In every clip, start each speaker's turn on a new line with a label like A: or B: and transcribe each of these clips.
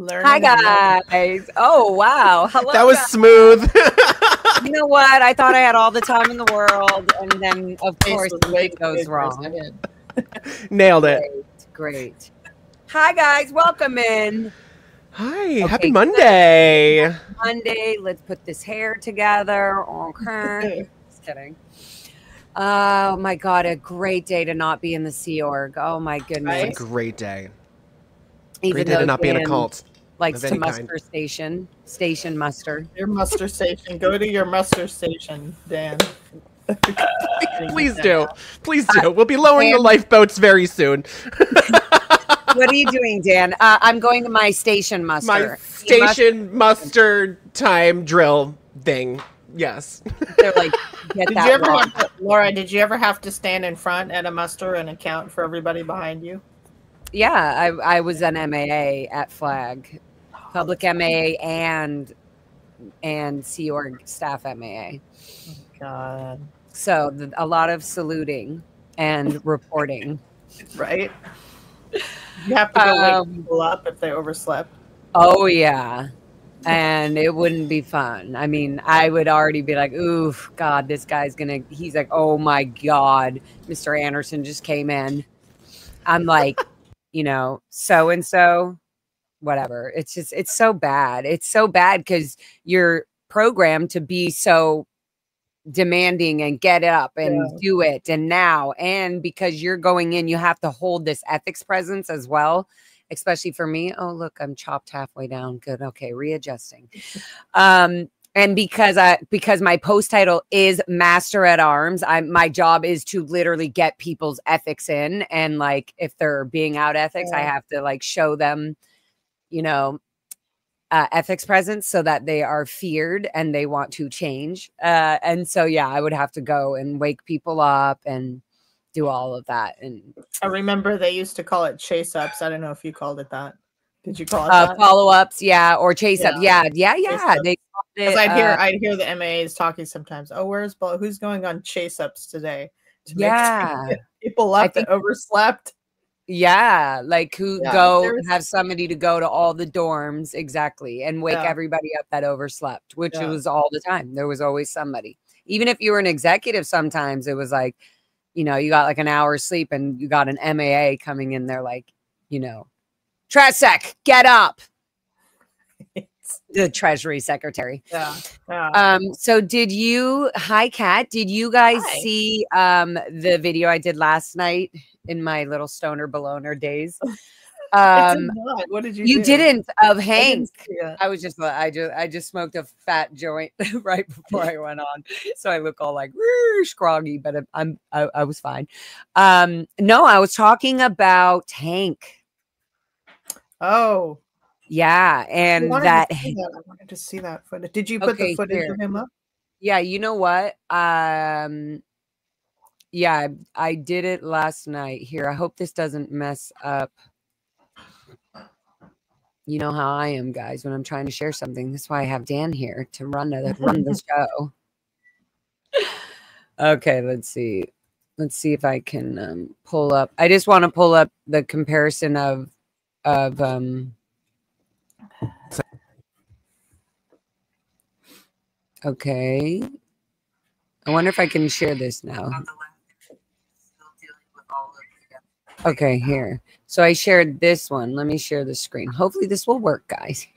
A: Hi guys. Oh wow. Hello.
B: That was
A: guys.
B: smooth.
A: You know what? I thought I had all the time in the world, and then of course something goes wrong.
B: Nailed it.
A: Great. Hi guys. Welcome in.
B: Hi. Okay, happy Monday.
A: Monday. Let's put this hair together. Okay. Just kidding. Oh my God. A great day to not be in the Sea Org. Oh my goodness.
B: It's a great day.
A: Even
B: great day to not be in a cult.
A: Likes to muster station muster.
C: Your muster station. Go to your muster station, Dan.
B: Please do. Please do. We'll be lowering the lifeboats very soon.
A: What are you doing, Dan? I'm going to my station muster.
B: My station muster time drill thing. Yes.
A: They're like,
C: Laura, did you ever have to stand in front at a muster and account for everybody behind you?
A: Yeah, I was an MAA at Flag, public MAA and Sea Org staff MAA.
C: Oh, God.
A: So a lot of saluting and reporting.
C: Right? You have to go wake people up if they overslept.
A: Oh, yeah. And it wouldn't be fun. I mean, I would already be like, oof, God, this guy's he's like, oh my God, Mr. Anderson just came in. I'm like, you know, so-and-so, whatever. It's just, it's so bad. It's so bad because you're programmed to be so demanding and get up and do it and now. And because you're going in, you have to hold this ethics presence as well, especially for me. Oh, look, I'm chopped halfway down. Good. Okay. Readjusting. And because my post title is Master at Arms, my job is to literally get people's ethics in. And like, if they're being out ethics, I have to like show them, you know, ethics presence so that they are feared and they want to change. And so, yeah, I would have to go and wake people up and do all of that. And
C: I remember they used to call it chase ups. I don't know if you called it that. Did you call it that?
A: Follow-ups, yeah, or chase up. Yeah.
C: Because I'd hear the MAs talking sometimes. Oh, who's going on chase ups today? To make sure people up that overslept.
A: Yeah, like have somebody to go to all the dorms exactly and wake everybody up that overslept, which it was all the time. There was always somebody. Even if you were an executive, sometimes it was like, you know, you got like an hour's sleep and you got an MAA coming in there like, you know, Tresek, get up. The Treasury Secretary. So hi Kat, did you guys see the video I did last night in my little stoner beloner days?
C: What did you do?
A: Didn't of Hank. I was just I just smoked a fat joint right before I went on. So I look all like scroggy, but I was fine. No, I was talking about Hank.
C: Oh,
A: yeah, and
C: I wanted to see that footage. Did you put the footage of him up?
A: Yeah, you know what? Yeah, I did it last night. Here, I hope this doesn't mess up. You know how I am, guys, when I'm trying to share something. That's why I have Dan here to run the show. Okay, let's see. Let's see if I can pull up. I just want to pull up the comparison of okay. I wonder if I can share this now. Okay, here. So I shared this one. Let me share the screen. Hopefully this will work, guys.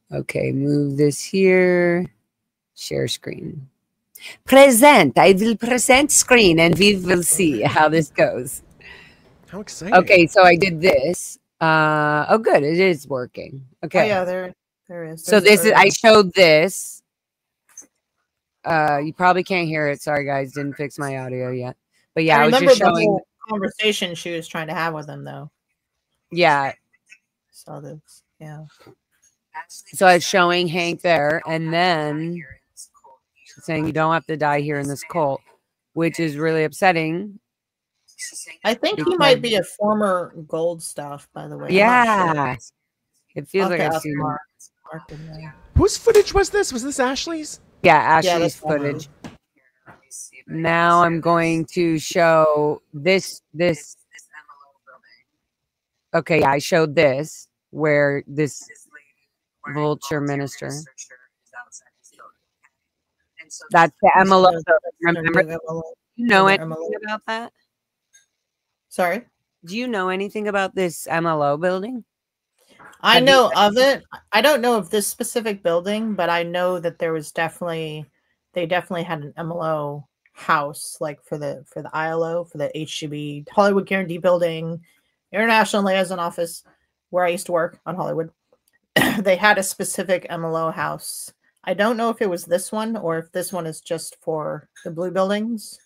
A: Okay, move this here. Share screen. Present. I will present screen and we will see how this goes.
B: How exciting.
A: Okay, so I did this. Oh, good. It is working. Okay.
C: Oh, yeah, there is.
A: So I showed this. You probably can't hear it. Sorry, guys. Didn't fix my audio yet. But yeah, I was just showing
C: the whole conversation she was trying to have with him, though.
A: Yeah.
C: Saw this. Yeah.
A: So I was showing Hank there, and then saying you don't have to die here in this cult, which is really upsetting.
C: I think he might be a former gold staff, by the way.
A: Yeah. It feels like I've seen
C: him.
B: Whose footage was this? Was this Ashley's?
A: Yeah, Ashley's footage. Now I'm going to show this. Okay, I showed this where this vulture minister. That's the MLO. Remember? You know anything about that?
C: Sorry?
A: Do you know anything about this MLO building?
C: I know of it. I don't know of this specific building, but I know that there was definitely, they definitely had an MLO house, like for the ILO, for the HGB, Hollywood Guarantee Building, International Liaison Office, where I used to work on Hollywood. They had a specific MLO house. I don't know if it was this one or if this one is just for the blue buildings,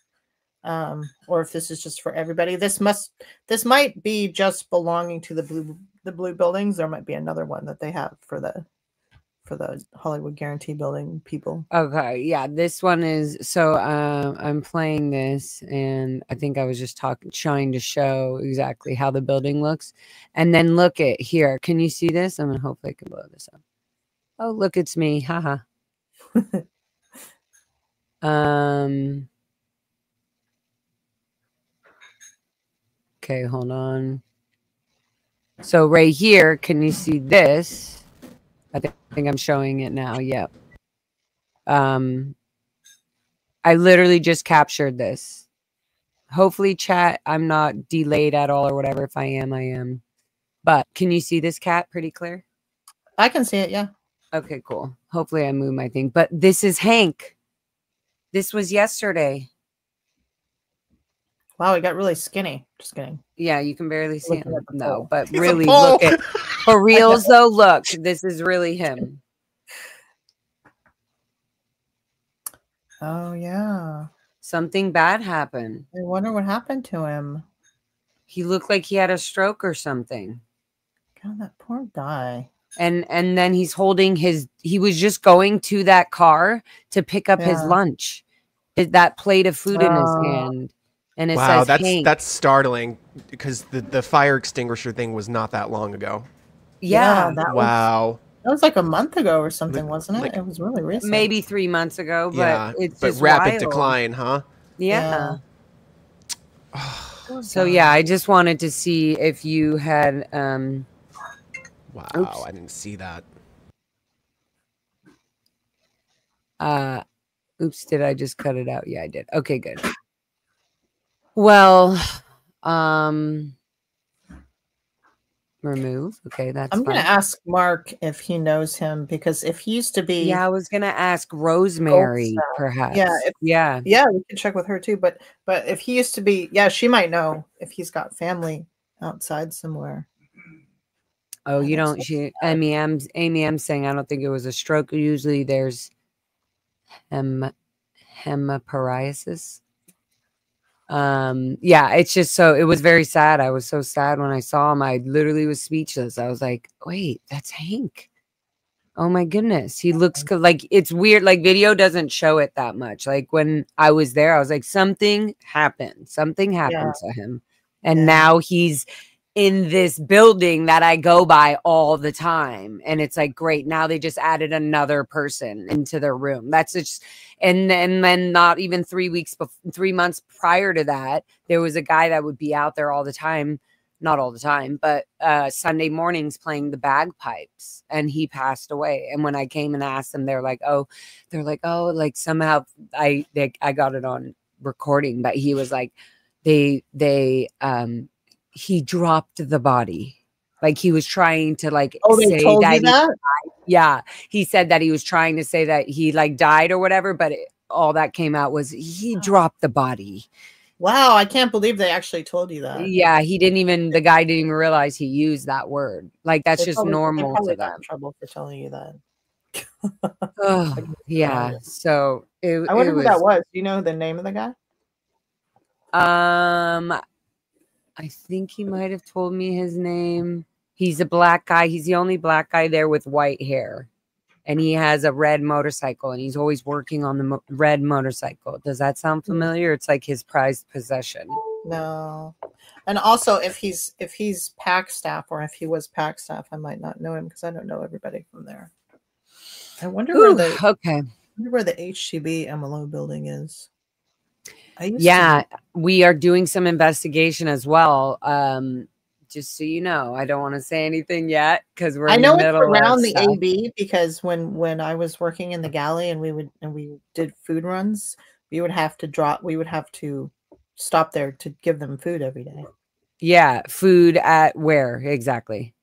C: or if this is just for everybody. This might be just belonging to the blue buildings. There might be another one that they have for the Hollywood Guarantee Building people.
A: Okay, yeah, this one is. So I'm playing this, and I think I was just trying to show exactly how the building looks, and then look at here. Can you see this? I'm gonna hopefully I can blow this up. Oh, look, it's me. Haha. Okay, hold on. So right here, can you see this? I think I'm showing it now. Yep. I literally just captured this. Hopefully, chat, I'm not delayed at all or whatever. If I am, I am. But can you see this cat pretty clear?
C: I can see it, yeah.
A: Okay, cool. Hopefully I move my thing. But this is Hank. This was yesterday.
C: Wow, he got really skinny. Just kidding.
A: Yeah, you can barely see him. No, but really look at for reals though. Look, this is really him.
C: Oh yeah.
A: Something bad happened.
C: I wonder what happened to him.
A: He looked like he had a stroke or something.
C: God, that poor guy.
A: And then he's holding he was just going to that car to pick up his lunch. That plate of food in his hand. And it says Hank.
B: That's startling because the fire extinguisher thing was not that long ago.
A: Yeah.
C: That was like a month ago or something, wasn't it? It was really recent.
A: Maybe 3 months ago, but it's just
B: rapid
A: wild.
B: decline, huh?
A: Yeah. So yeah, I just wanted to see if you had
B: wow,
A: oops.
B: I didn't see that.
A: Oops, did I just cut it out? Yeah, I did. Okay, good. Well, remove. Okay, that's
C: I'm going to ask Mark if he knows him, because if he used to be...
A: Yeah, I was going to ask Rosemary, perhaps.
C: Yeah, we can check with her too. But if he used to be... Yeah, she might know if he's got family outside somewhere.
A: Oh, you don't... Amy, I'm saying I don't think it was a stroke. Usually there's hemoptysis. Yeah, it's just so it was very sad. I was so sad when I saw him. I literally was speechless. I was like, wait, that's Hank. Oh my goodness. He looks like, it's weird. Like video doesn't show it that much. Like when I was there, I was like, something happened. Something happened to him. And now he's in this building that I go by all the time. And it's like, great. Now they just added another person into their room. That's just, and then not even 3 months prior to that, there was a guy that would be out there all the time, not all the time, but Sunday mornings playing the bagpipes, and he passed away. And when I came and asked them, they're like, like somehow I got it on recording, but he was like, he dropped the body. Like he was trying to like say that. Yeah. He said that he was trying to say that he like died or whatever, but all that came out was he dropped the body.
C: Wow. I can't believe they actually told you that.
A: Yeah. The guy didn't even realize he used that word. Like that's just normal to them.
C: In trouble for telling you that.
A: Oh, yeah. So
C: I wonder who that was. Do you know the name of the guy?
A: I think he might have told me his name. He's a black guy. He's the only black guy there with white hair. And he has a red motorcycle, and he's always working on the red motorcycle. Does that sound familiar? It's like his prized possession.
C: No. And also, if he's PAC staff, or if he was PAC staff, I might not know him because I don't know everybody from there. I wonder where the HCB MLO building is. We are doing some investigation as well
A: just so you know, I don't want to say anything yet because we're
C: I
A: in
C: know
A: the
C: it's
A: middle
C: around
A: of
C: the
A: stuff.
C: AB because when I was working in the galley and we did food runs, we would have to stop there to give them food every day.
A: Yeah, food at where exactly?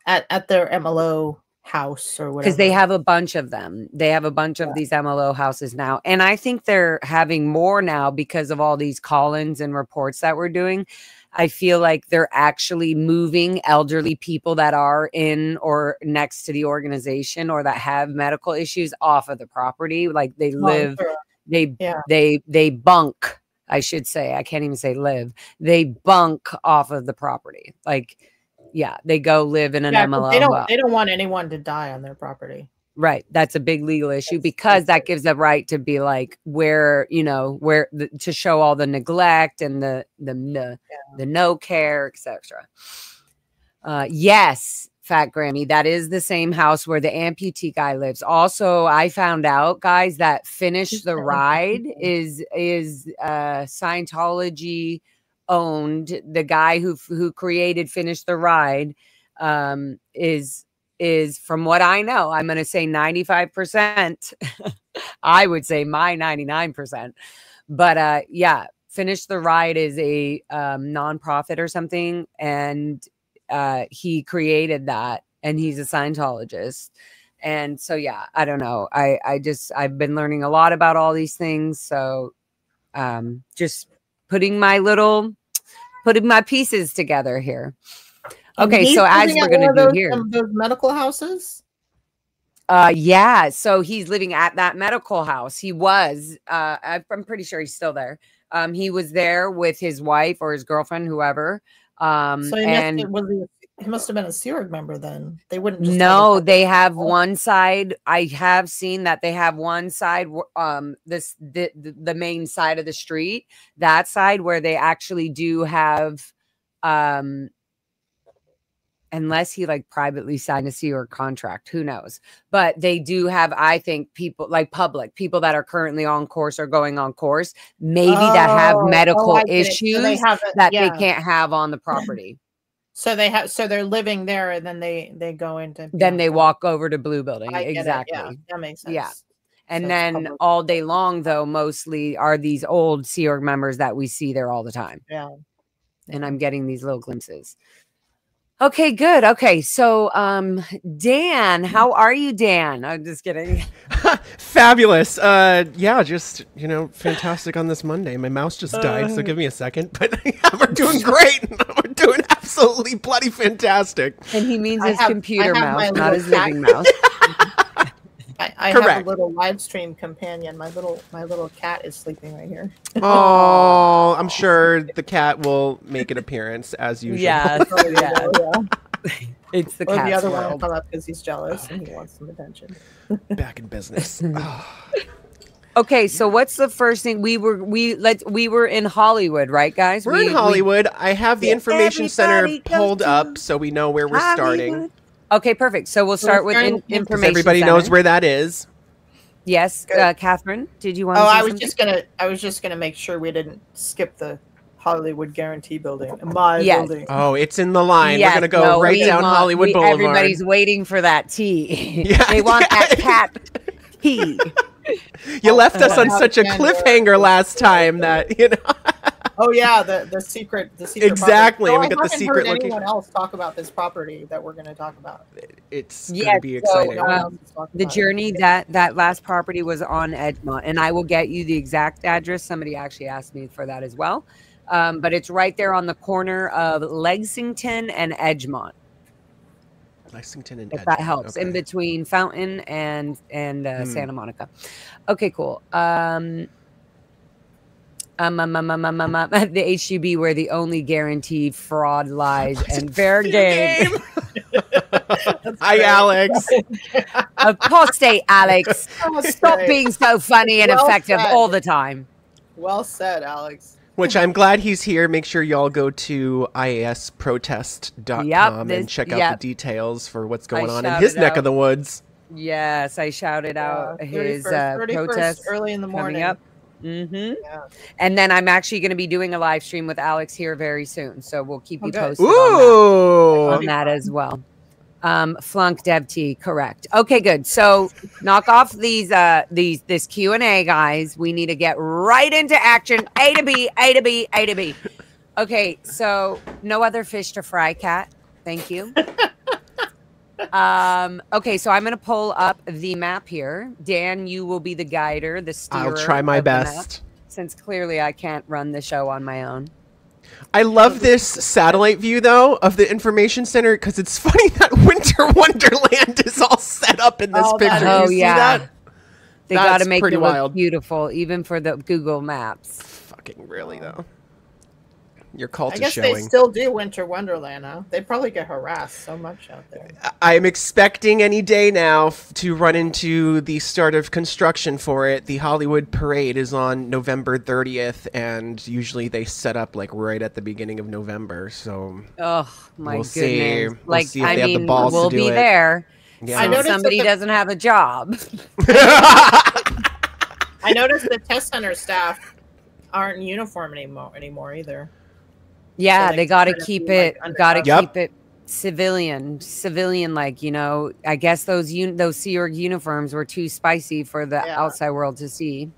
C: At their MLO house or whatever.
A: Because they have a bunch of them. They have a bunch of these MLO houses now. And I think they're having more now because of all these call-ins and reports that we're doing. I feel like they're actually moving elderly people that are in or next to the organization or that have medical issues off of the property. Like they live, they bunk, I should say. I can't even say live. They bunk off of the property. Like, yeah, they go live in an MLO.
C: They don't want anyone to die on their property.
A: Right. That's a big legal issue because that gives the right to be like where, you know, to show all the neglect and the no care, etc. Yes, Fat Grammy, that is the same house where the amputee guy lives. Also, I found out, guys, that Finish the Ride is Scientology owned. The guy who created Finish the Ride is from what I know, I'm going to say 95%. I would say my 99%. But yeah, Finish the Ride is a nonprofit or something. And he created that and he's a Scientologist. And so, yeah, I don't know. I've been learning a lot about all these things. So just putting my pieces together here. Okay, so as we're going to do here,
C: those medical houses.
A: Yeah, so he's living at that medical house. He was, I'm pretty sure he's still there. He was there with his wife or his girlfriend, whoever.
C: So he must have been a Sea Org member then. They wouldn't just
A: they have one side. I have seen that they have one side, the main side of the street, that side where they actually do have, unless he like privately signed a Sea Org contract, who knows? But they do have, I think, people like people that are currently on course or going on course, maybe that have medical issues they can't have on the property.
C: So they're living there and then they go into.
A: Then they walk over to Blue Building. Exactly.
C: Yeah, that makes sense.
A: Yeah. And then all day long, though, mostly are these old Sea Org members that we see there all the time.
C: Yeah.
A: And I'm getting these little glimpses. Okay, good. Okay, so Dan, how are you, Dan? I'm just kidding.
B: Fabulous. Yeah, just, fantastic on this Monday. My mouse just died, so give me a second. But we're doing great. We're doing absolutely bloody fantastic.
A: And he means his computer mouse, not his living mouse.
C: I have a little live stream companion. My little cat is sleeping right here.
B: Oh, I'm sure the cat will make an appearance as usual.
A: Yeah. It's the cat.
C: Or the other one will come up because he's jealous and he wants some attention.
B: Back in business.
A: Okay, so what's the first thing we were in Hollywood, right, guys?
B: We're in Hollywood. I have the information center pulled up so we know where we're starting.
A: Okay, perfect. So we'll start with information.
B: Everybody knows where that is.
A: Yes, Catherine, did you want?
C: I was just gonna make sure we didn't skip the Hollywood Guarantee Building. Building.
B: Oh, it's in the line. We're gonna go right down Hollywood Boulevard.
A: Everybody's waiting for that tea. They want that cat tea.
B: You left us on such a cliffhanger last time that
C: Oh yeah, the secret
B: exactly.
C: Property.
B: We got the secret location.
C: Anyone else talk about this property that we're going to talk about?
B: It's going to be exciting.
A: The journey that last property was on Edgemont, and I will get you the exact address. Somebody actually asked me for that as well, but it's right there on the corner of Lexington and Edgemont.
B: Lexington and
A: Edgemont. That helps, in between Fountain and Santa Monica. Okay, cool. The HGB where the only guaranteed fraud lies and fair game.
B: Hi, Alex.
A: Apostate, Alex. Stop being so funny and effective all the time.
C: Well said, Alex.
B: Which I'm glad he's here. Make sure y'all go to iasprotest.com and check out the details for what's going on in his neck of the woods.
A: Yes, I shouted out his protest
C: early in the morning.
A: Up. And then I'm actually going to be doing a live stream with Alex here very soon. So we'll keep you posted on that as well. Flunk Dev T, correct. Okay, good. So knock off this Q&A, guys. We need to get right into action. A to B, A to B, A to B. Okay, so no other fish to fry, Kat. Thank you. Okay, so I'm going to pull up the map here. Dan, you will be the guider, the steerer.
B: I'll try my best.
A: Since clearly I can't run the show on my own.
B: I love this satellite view, though, of the information center, because it's funny that Winter Wonderland is all set up in this picture.
A: Oh,
B: you
A: yeah.
B: See that?
A: They got to make it look beautiful, even for the Google Maps.
B: Fucking really, though. Your cult is
C: showing. I guess they still do Winter Wonderland, huh? They probably get harassed so much out there.
B: I'm expecting any day now to run into the start of construction for it. The Hollywood Parade is on November 30th, and usually they set up like right at the beginning of November. So,
A: oh my
B: goodness!
A: See.
B: We'll see if they have the balls
A: we'll
B: to do
A: be
B: it.
A: there.
B: Yeah.
A: I noticed somebody doesn't have a job.
C: I noticed the test center staff aren't in uniform anymore either.
A: Yeah, so they got to keep it. Got to keep it civilian, like, you know. I guess those Sea Org uniforms were too spicy for the outside world to see.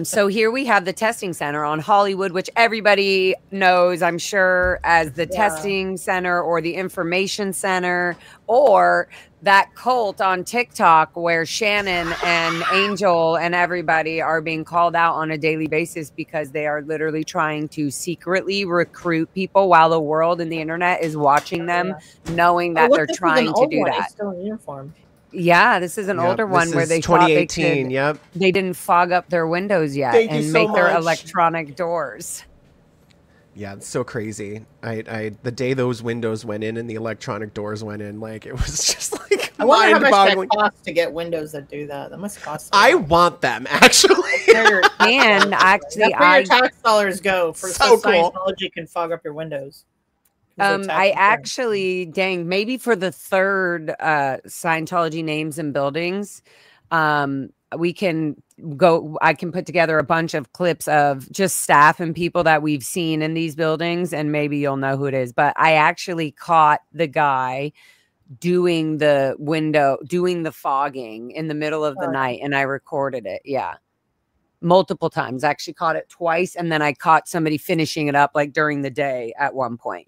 A: So here we have the testing center on Hollywood, which everybody knows, I'm sure, as the testing center or the information center, or that cult on TikTok where Shannon and Angel and everybody are being called out on a daily basis because they are literally trying to secretly recruit people while the world and the internet is watching them, knowing that they're trying to do that.
C: Still in uniform.
A: Yeah, this is an older one where they
B: 2018.
A: They didn't fog up their windows yet and make their electronic doors.
B: Yeah, it's so crazy. The day those windows went in and the electronic doors went in, like, it was just like
C: I wonder how much that costs to get windows that do that. That must cost.
B: I want them, actually.
A: And actually,
C: that's where your tax dollars go for
B: so cool.
C: Scientology can fog up your windows.
A: I actually, maybe for the third Scientology Names and Buildings, we can go. I can put together a bunch of clips of just staff and people that we've seen in these buildings, and maybe you'll know who it is. But I actually caught the guy doing the fogging in the middle of the night, and I recorded it. Yeah. Multiple times. I actually caught it twice, and then I caught somebody finishing it up like during the day at one point.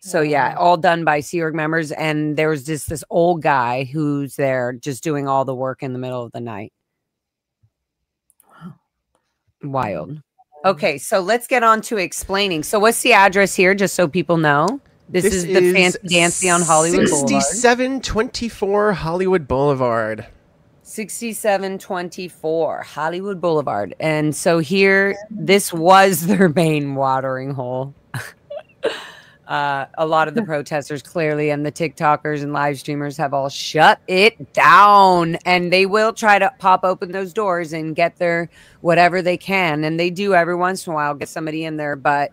A: So yeah, all done by Sea Org members, and there was just this old guy who's there just doing all the work in the middle of the night. Wild. Okay, so let's get on to explaining. So what's the address here, just so people know? This is the Fancy Dancy on Hollywood Boulevard.
B: 6724 Hollywood Boulevard.
A: 6724 Hollywood Boulevard. And so here, this was their main watering hole. A lot of the protesters clearly and the TikTokers and live streamers have all shut it down, and they will try to pop open those doors and get their whatever they can. And they do every once in a while get somebody in there, but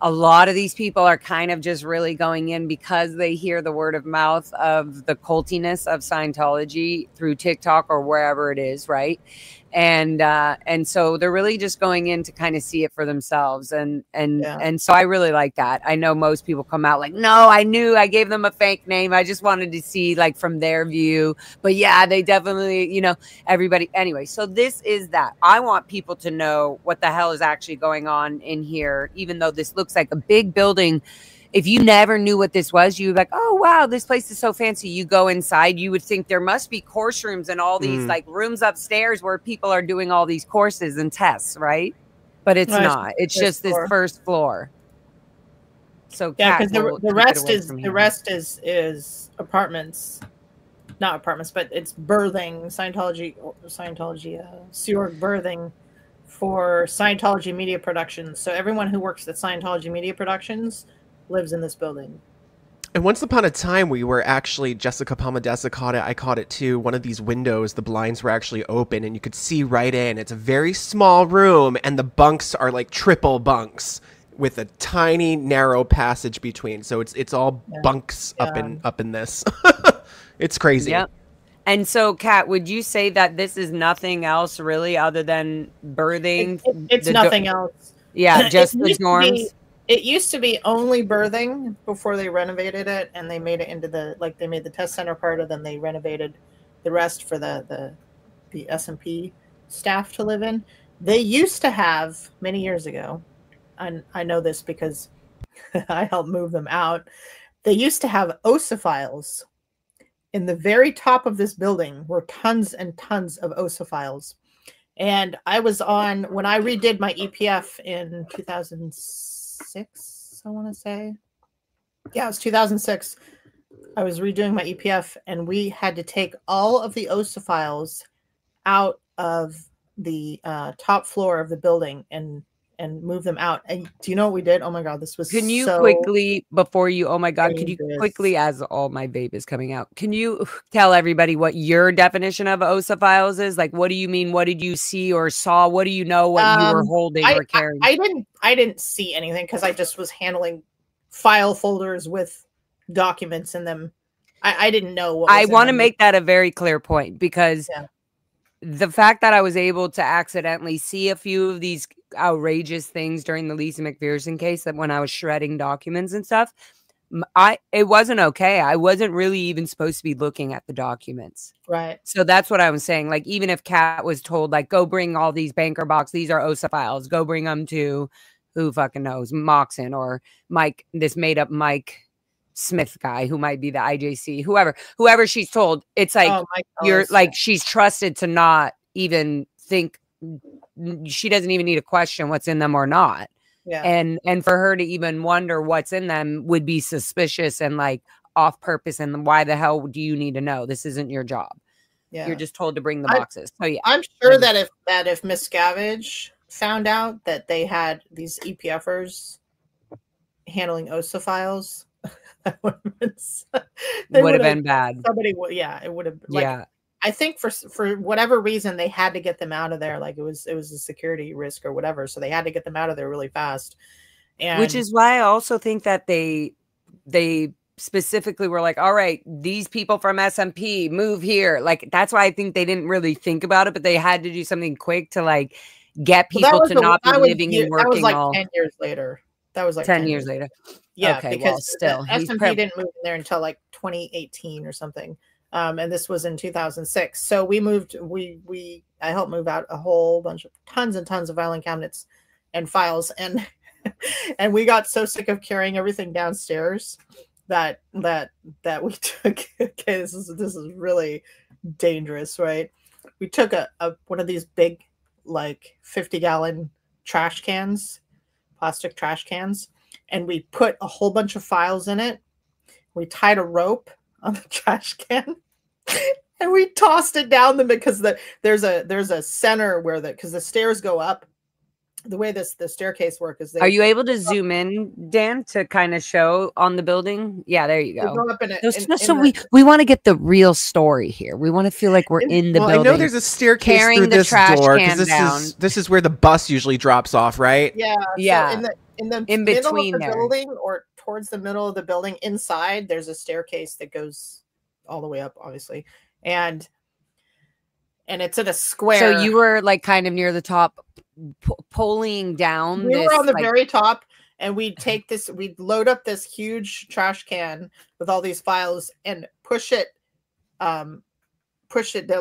A: a lot of these people are kind of just really going in because they hear the word of mouth of the cultiness of Scientology through TikTok or wherever it is, right? And so they're really just going in to kind of see it for themselves. And so I really like that. I know most people come out like, no, I knew I gave them a fake name. I just wanted to see like from their view. But yeah, they definitely, you know, everybody. Anyway, so this is that. I want people to know what the hell is actually going on in here, even though this looks like a big building. If you never knew what this was, you'd be like, oh, wow, this place is so fancy. You go inside, you would think there must be course rooms and all these like rooms upstairs where people are doing all these courses and tests, right? But it's not. It's just this first floor. So
C: yeah, because the rest is apartments, not apartments, but it's birthing Scientology, Sea Org birthing for Scientology Media Productions. So everyone who works at Scientology Media Productions lives in this building.
B: And once upon a time, we were actually, Jessica Palmadessa caught it, I caught it too, one of these windows, the blinds were actually open and you could see right in. It's a very small room and the bunks are like triple bunks with a tiny narrow passage between. So it's all bunks up in this. It's crazy.
A: Yep. And so, Kat, would you say that this is nothing else really other than birthing?
C: It's nothing else.
A: Yeah, just the dorms.
C: It used to be only birthing before they renovated it, and they made it into they made the test center part, and then they renovated the rest for the S&P staff to live in. They used to have, many years ago, and I know this because I helped move them out, they used to have ossiphiles. In the very top of this building were tons and tons of ossiphiles. And I was on, when I redid my EPF in 2006, I want to say. Yeah, it was 2006. I was redoing my EPF, and we had to take all of the ossiphiles out of the top floor of the building and move them out. And do you know what we did? Oh my God, this was
A: Can you
C: so
A: quickly, before you, oh my God,
C: dangerous.
A: could you quickly, as all my babe is coming out, can you tell everybody what your definition of ossiphiles is? Like, what do you mean? What did you see or saw? What do you know what you were holding or carrying?
C: I didn't see anything because I just was handling file folders with documents in them. I didn't know what was
A: I want to make that a very clear point, because the fact that I was able to accidentally see a few of these outrageous things during the Lisa McPherson case, that when I was shredding documents and stuff, it wasn't okay. I wasn't really even supposed to be looking at the documents.
C: Right.
A: So that's what I was saying. Like, even if Kat was told, like, go bring all these banker box, these are ossiphiles, go bring them to who fucking knows, Moxon or Mike, this made up Mike Smith guy who might be the IJC, whoever she's told, it's like, you're like, she's trusted to not even think, she doesn't even need to question what's in them or not.
C: Yeah.
A: And for her to even wonder what's in them would be suspicious and like off purpose. And why the hell do you need to know? This isn't your job. Yeah. You're just told to bring the boxes. So yeah.
C: I'm sure that if Miss Scavage found out that they had these EPFers handling ossiphiles, that would have been bad. Somebody would, it would have. Like, I think for whatever reason they had to get them out of there. Like it was a security risk or whatever, so they had to get them out of there really fast. And
A: which is why I also think that they specifically were like, all right, these people from SMP move here. Like that's why I think they didn't really think about it, but they had to do something quick to like get people to not be living and working.
C: That was like 10 years later. That was like
A: 10 years later.
C: Yeah,
A: okay,
C: because
A: well, still
C: SMP didn't move in there until like 2018 or something. And this was in 2006. So we moved, I helped move out a whole bunch of tons and tons of filing cabinets and files. And, and we got so sick of carrying everything downstairs that we took, okay, this is really dangerous, right? We took one of these big, like 50-gallon trash cans, plastic trash cans, and we put a whole bunch of files in it. We tied a rope on the trash can and we tossed it down because there's a center where because the stairs go up. The way the staircase work is
A: are you able to zoom in, Dan, to kind of show on the building? Yeah, there you go.
C: Go up in
A: we want to get the real story here. We want to feel like we're in the building.
B: I know there's a staircase through this door because this is where the bus usually drops off, right?
C: Yeah.
A: Yeah.
C: So in between the building or towards the middle of the building inside, there's a staircase that goes all the way up, obviously. And it's in a square.
A: So you were like kind of near the top, pulling down.
C: We were on the very top, and we'd load up this huge trash can with all these files and push it to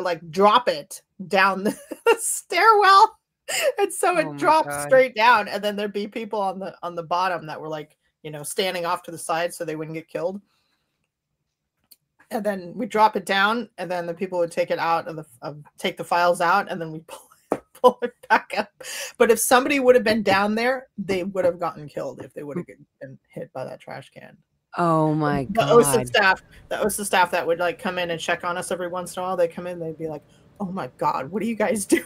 C: like drop it down the stairwell. And so it dropped straight down, and then there'd be people on the bottom that were like, standing off to the side so they wouldn't get killed. And then we drop it down, and then the people would take it out take the files out, and then we pull it back up. But if somebody would have been down there, they would have gotten killed if they would have been hit by that trash can.
A: Oh my God.
C: That was the staff that would like come in and check on us every once in a while. They come in, they'd be like, "Oh my God, what are you guys doing?"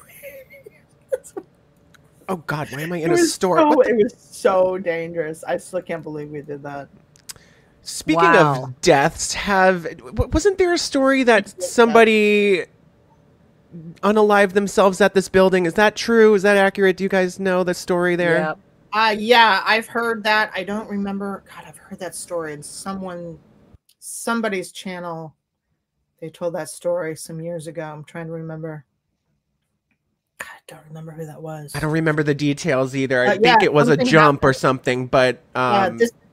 B: Oh God, why am I in a store?
C: It was so dangerous. I still can't believe we did that.
B: Speaking of deaths, wasn't there a story that somebody unalived themselves at this building? Is that true? Is that accurate? Do you guys know the story there?
C: Yeah, I've heard that. I don't remember. God, I've heard that story in somebody's channel. They told that story some years ago. I'm trying to remember. God, I don't remember who that was.
B: I don't remember the details either. I
C: Yeah,
B: think it was a jump
C: happened.
B: or something, but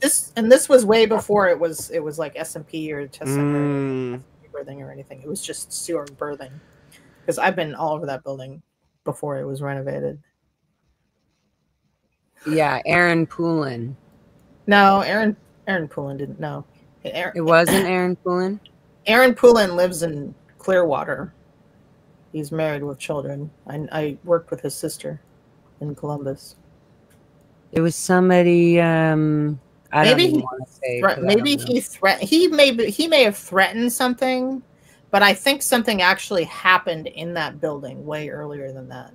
C: this was way before it was like SMP or test center birthing or anything. It was just sewer birthing. Because I've been all over that building before it was renovated.
A: Yeah, Aaron Poulin.
C: No, Aaron Poulin didn't know.
A: It wasn't Aaron Poulin?
C: Aaron Poulin lives in Clearwater. He's married with children. I worked with his sister in Columbus.
A: It was somebody. I don't even want to say.
C: Maybe he may have threatened something, but I think something actually happened in that building way earlier than that.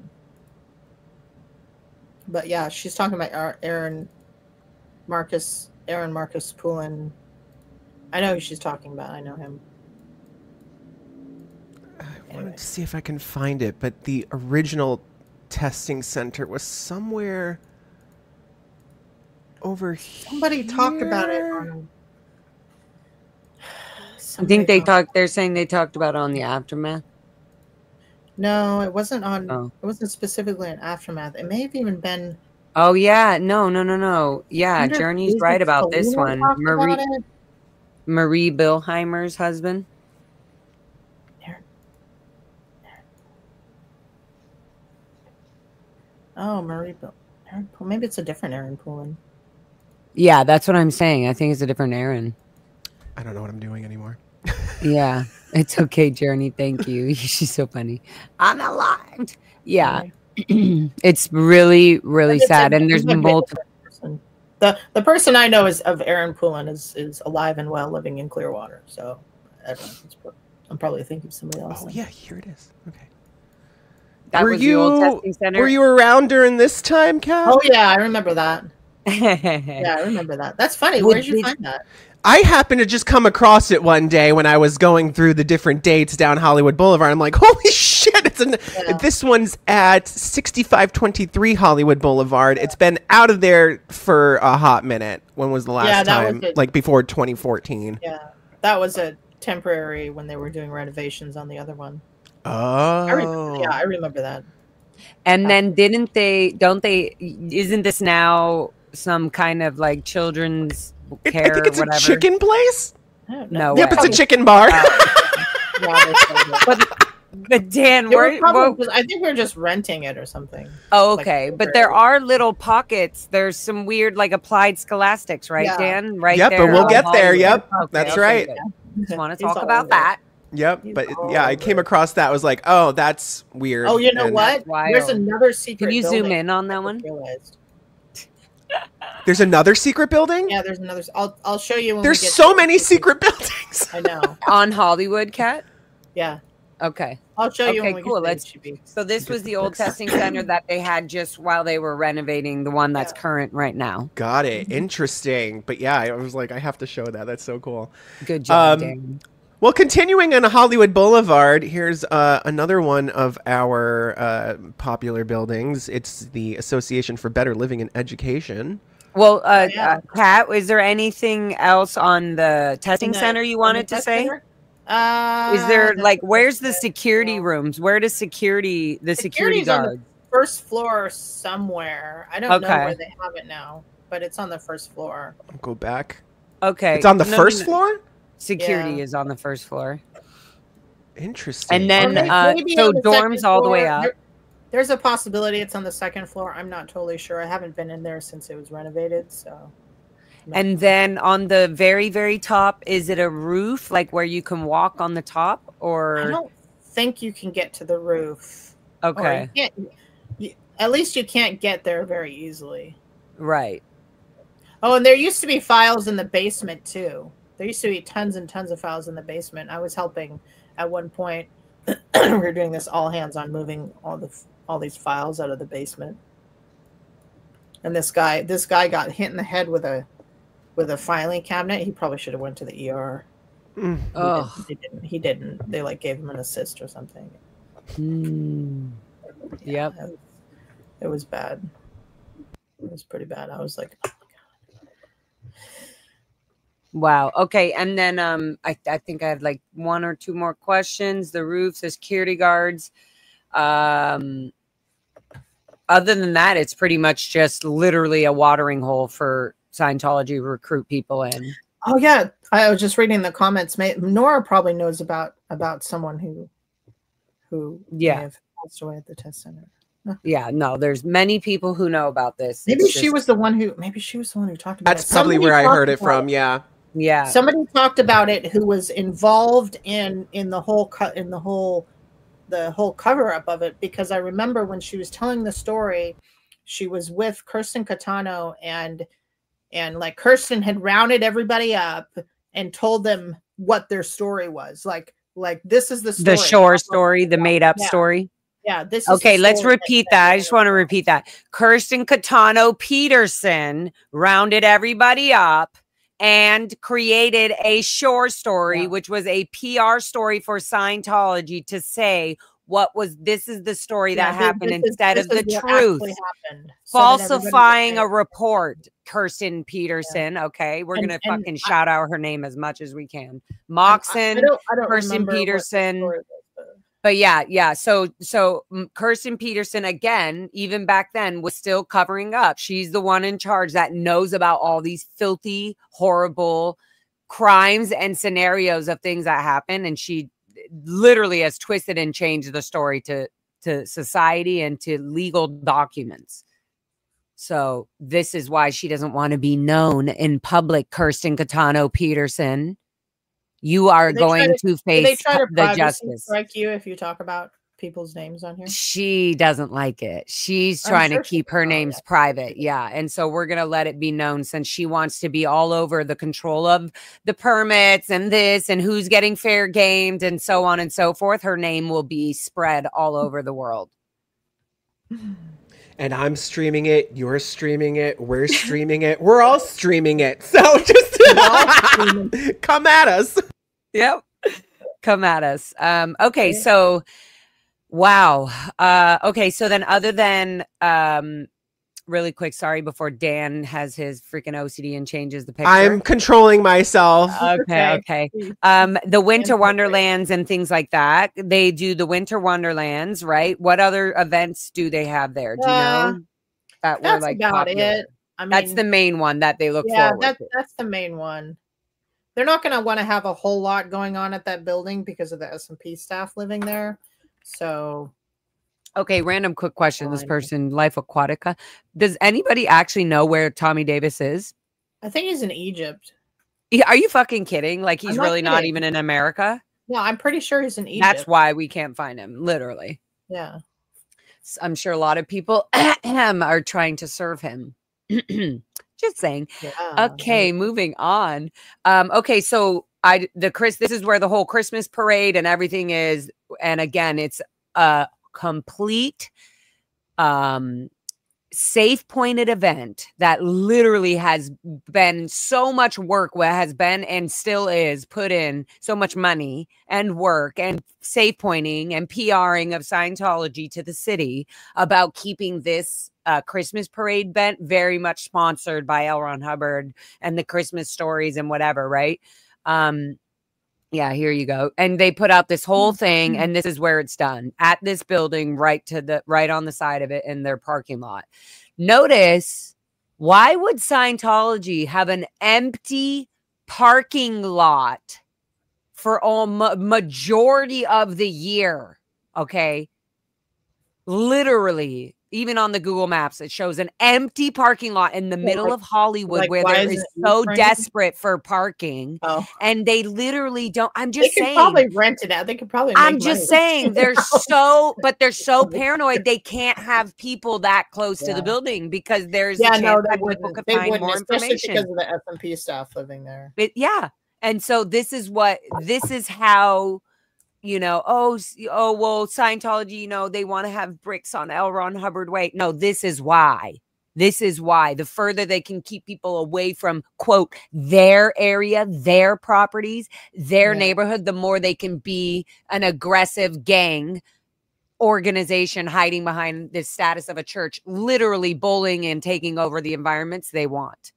C: But yeah, she's talking about Aaron Marcus Poulin. I know who she's talking about. I know him.
B: I wanted to see if I can find it, but the original testing center was somewhere over here.
C: Somebody talked about it.
A: I think they're saying they talked about it on the Aftermath.
C: No, it wasn't on. Oh. It wasn't specifically an Aftermath. It may have even been.
A: Oh yeah, no. Yeah, Journey's right about this one. Marie Bilheimer's husband.
C: Oh, Marie Bill. Maybe it's a different Aaron Poulin.
A: Yeah, that's what I'm saying. I think it's a different Aaron.
B: I don't know what I'm doing anymore.
A: Yeah, it's okay, Journey. Thank you. She's so funny. I'm alive. Yeah, it's really, really sad. And there's multiple.
C: The person I know of Aaron Poulin is alive and well, living in Clearwater. So I'm probably thinking of somebody else.
B: Oh yeah, here it is. Okay.
A: That was the old testing center.
B: Were you around during this time, Kat?
C: Oh yeah, I remember that. Yeah, I remember that. That's funny. Where did you find that?
B: I happened to just come across it one day when I was going through the different dates down Hollywood Boulevard. I'm like, holy shit! This one's at 6523 Hollywood Boulevard. Yeah. It's been out of there for a hot minute. When was the last time? Like before 2014.
C: Yeah, that was a temporary when they were doing renovations on the other one.
B: Oh,
C: I remember that.
A: And then isn't this now some kind of like children's care?
B: I think it's a chicken place.
A: No,
B: yep, it's a chicken bar.
A: But Dan,
C: I think we're just renting it or something.
A: Oh, okay. But there are little pockets. There's some weird like applied scholastics, right, Dan? Right.
B: Yep,
A: there
B: but we'll get there. Yep, okay, that's right.
A: Just want to talk about that.
B: Yep, but yeah, I came across that. I was like, oh, that's weird.
C: Oh, you know what? There's another secret.
A: Can you zoom in on that one?
B: There's another secret building?
C: Yeah, there's another. I'll show you.
B: There's so many secret buildings.
C: I know.
A: On Hollywood, Kat?
C: Yeah.
A: Okay.
C: I'll show you.
A: Okay, cool. So this was the old testing center that they had just while they were renovating the one that's current right now.
B: Got it. Interesting. But yeah, I was like, I have to show that. That's so cool.
A: Good job, Dan.
B: Well, continuing on Hollywood Boulevard, here's another one of our popular buildings. It's the Association for Better Living and Education.
A: Well, Kat, is there anything else on the testing center you wanted to say? Is there like, where's the security rooms? Where does the security guards?
C: On the first floor somewhere. I don't know where they have it now, but it's on the first floor.
B: I'll go back.
A: Okay.
B: It's on the first floor?
A: Security is on the first floor.
B: Interesting.
A: And then so dorms all the way up.
C: There's a possibility it's on the second floor. I'm not totally sure. I haven't been in there since it was renovated, so.
A: And then on the very, very top, is it a roof, like where you can walk on the top, or?
C: I don't think you can get to the roof.
A: Okay.
C: At least you can't get there very easily.
A: Right.
C: Oh, and there used to be files in the basement too. There used to be tons and tons of files in the basement. I was helping at one point. We were doing this all hands on moving all these files out of the basement. And this guy got hit in the head with a filing cabinet. He probably should have went to the ER.
A: Oh,
C: he didn't. They like gave him an assist or something.
A: Yep.
C: It was bad. It was pretty bad. I was like, oh my God.
A: Wow. Okay. And then I think I have like 1 or 2 more questions. The roof, the security guards. Other than that, it's pretty much just literally a watering hole for Scientology to recruit people in.
C: Oh yeah, I was just reading the comments. Nora probably knows about someone who may have passed away at the test center.
A: Yeah, no, there's many people who know about this.
C: Maybe she was the one who talked about it.
B: That's probably where I heard it from. Yeah.
A: Yeah.
C: Somebody talked about it who was involved in the whole cover up of it, because I remember when she was telling the story, she was with Kirsten Catano, and like Kirsten had rounded everybody up and told them what their story was. Like this is the story.
A: The shore story, the made up story.
C: Yeah, this is
A: okay. Let's repeat that. I just want to repeat that. Kirsten Catano Peterson rounded everybody up and created a shore story, which was a PR story for Scientology to say this is the story that happened instead of the truth. Falsifying a report, Kirsten Peterson. Okay, we're gonna fucking shout out her name as much as we can. Moxon,
C: I don't
A: Kirsten Peterson. But yeah. So Kirsten Peterson, again, even back then, was still covering up. She's the one in charge that knows about all these filthy, horrible crimes and scenarios of things that happen. And she literally has twisted and changed the story to society and to legal documents. So this is why she doesn't want to be known in public, Kirsten Catano Peterson. You are going to face the justice.
C: Strike you if you talk about people's names on here?
A: She doesn't like it. She's trying to keep her names private. Yeah. And so we're going to let it be known, since she wants to be all over the control of the permits and this and who's getting fair gamed and so on and so forth. Her name will be spread all over the world.
B: And I'm streaming it. You're streaming it. We're streaming it. We're all streaming it. So just come at us.
A: Yep. Come at us. Okay. So, wow. Okay. So then other than, really quick, sorry, before Dan has his freaking OCD and changes the picture.
B: I'm controlling myself.
A: Okay. The Winter Wonderlands and things like that. They do the Winter Wonderlands, right? What other events do they have there? Do you know?
C: That's like about it. I mean,
A: that's the main one that they look forward to.
C: That's the main one. They're not going to want to have a whole lot going on at that building because of the S&P staff living there. So,
A: okay, random quick question. This person, Life Aquatica. Does anybody actually know where Tommy Davis is?
C: I think he's in Egypt.
A: Are you fucking kidding? Like he's really not even in America?
C: Yeah, I'm pretty sure he's in Egypt.
A: That's why we can't find him, literally.
C: Yeah.
A: I'm sure a lot of people are trying to serve him. Just saying. Yeah, okay, moving on. Okay, so this is where the whole Christmas parade and everything is. And again, it's a complete safe pointed event that literally has been so much work, has been and still is put in so much money and work and safe pointing and PRing of Scientology to the city about keeping this Christmas parade event very much sponsored by L. Ron Hubbard and the Christmas stories and whatever, right? Yeah, here you go. And they put out this whole thing, and this is where it's done at this building, right on the side of it in their parking lot. Notice, why would Scientology have an empty parking lot for all majority of the year? Okay, literally. Even on the Google Maps, it shows an empty parking lot in the middle of Hollywood, where there is so desperate for parking. And they literally don't. I'm just saying.
C: They could probably rent it out. They could probably make
A: I'm just saying they're so paranoid. They can't have people that close to the building because there's a chance that people could find more information.
C: Because of the S&P staff living there.
A: And so this is how, well, Scientology, they want to have bricks on L. Ron Hubbard way. No, this is why. The further they can keep people away from, quote, their area, their properties, their neighborhood, the more they can be an aggressive gang organization hiding behind the status of a church, literally bullying and taking over the environments they want.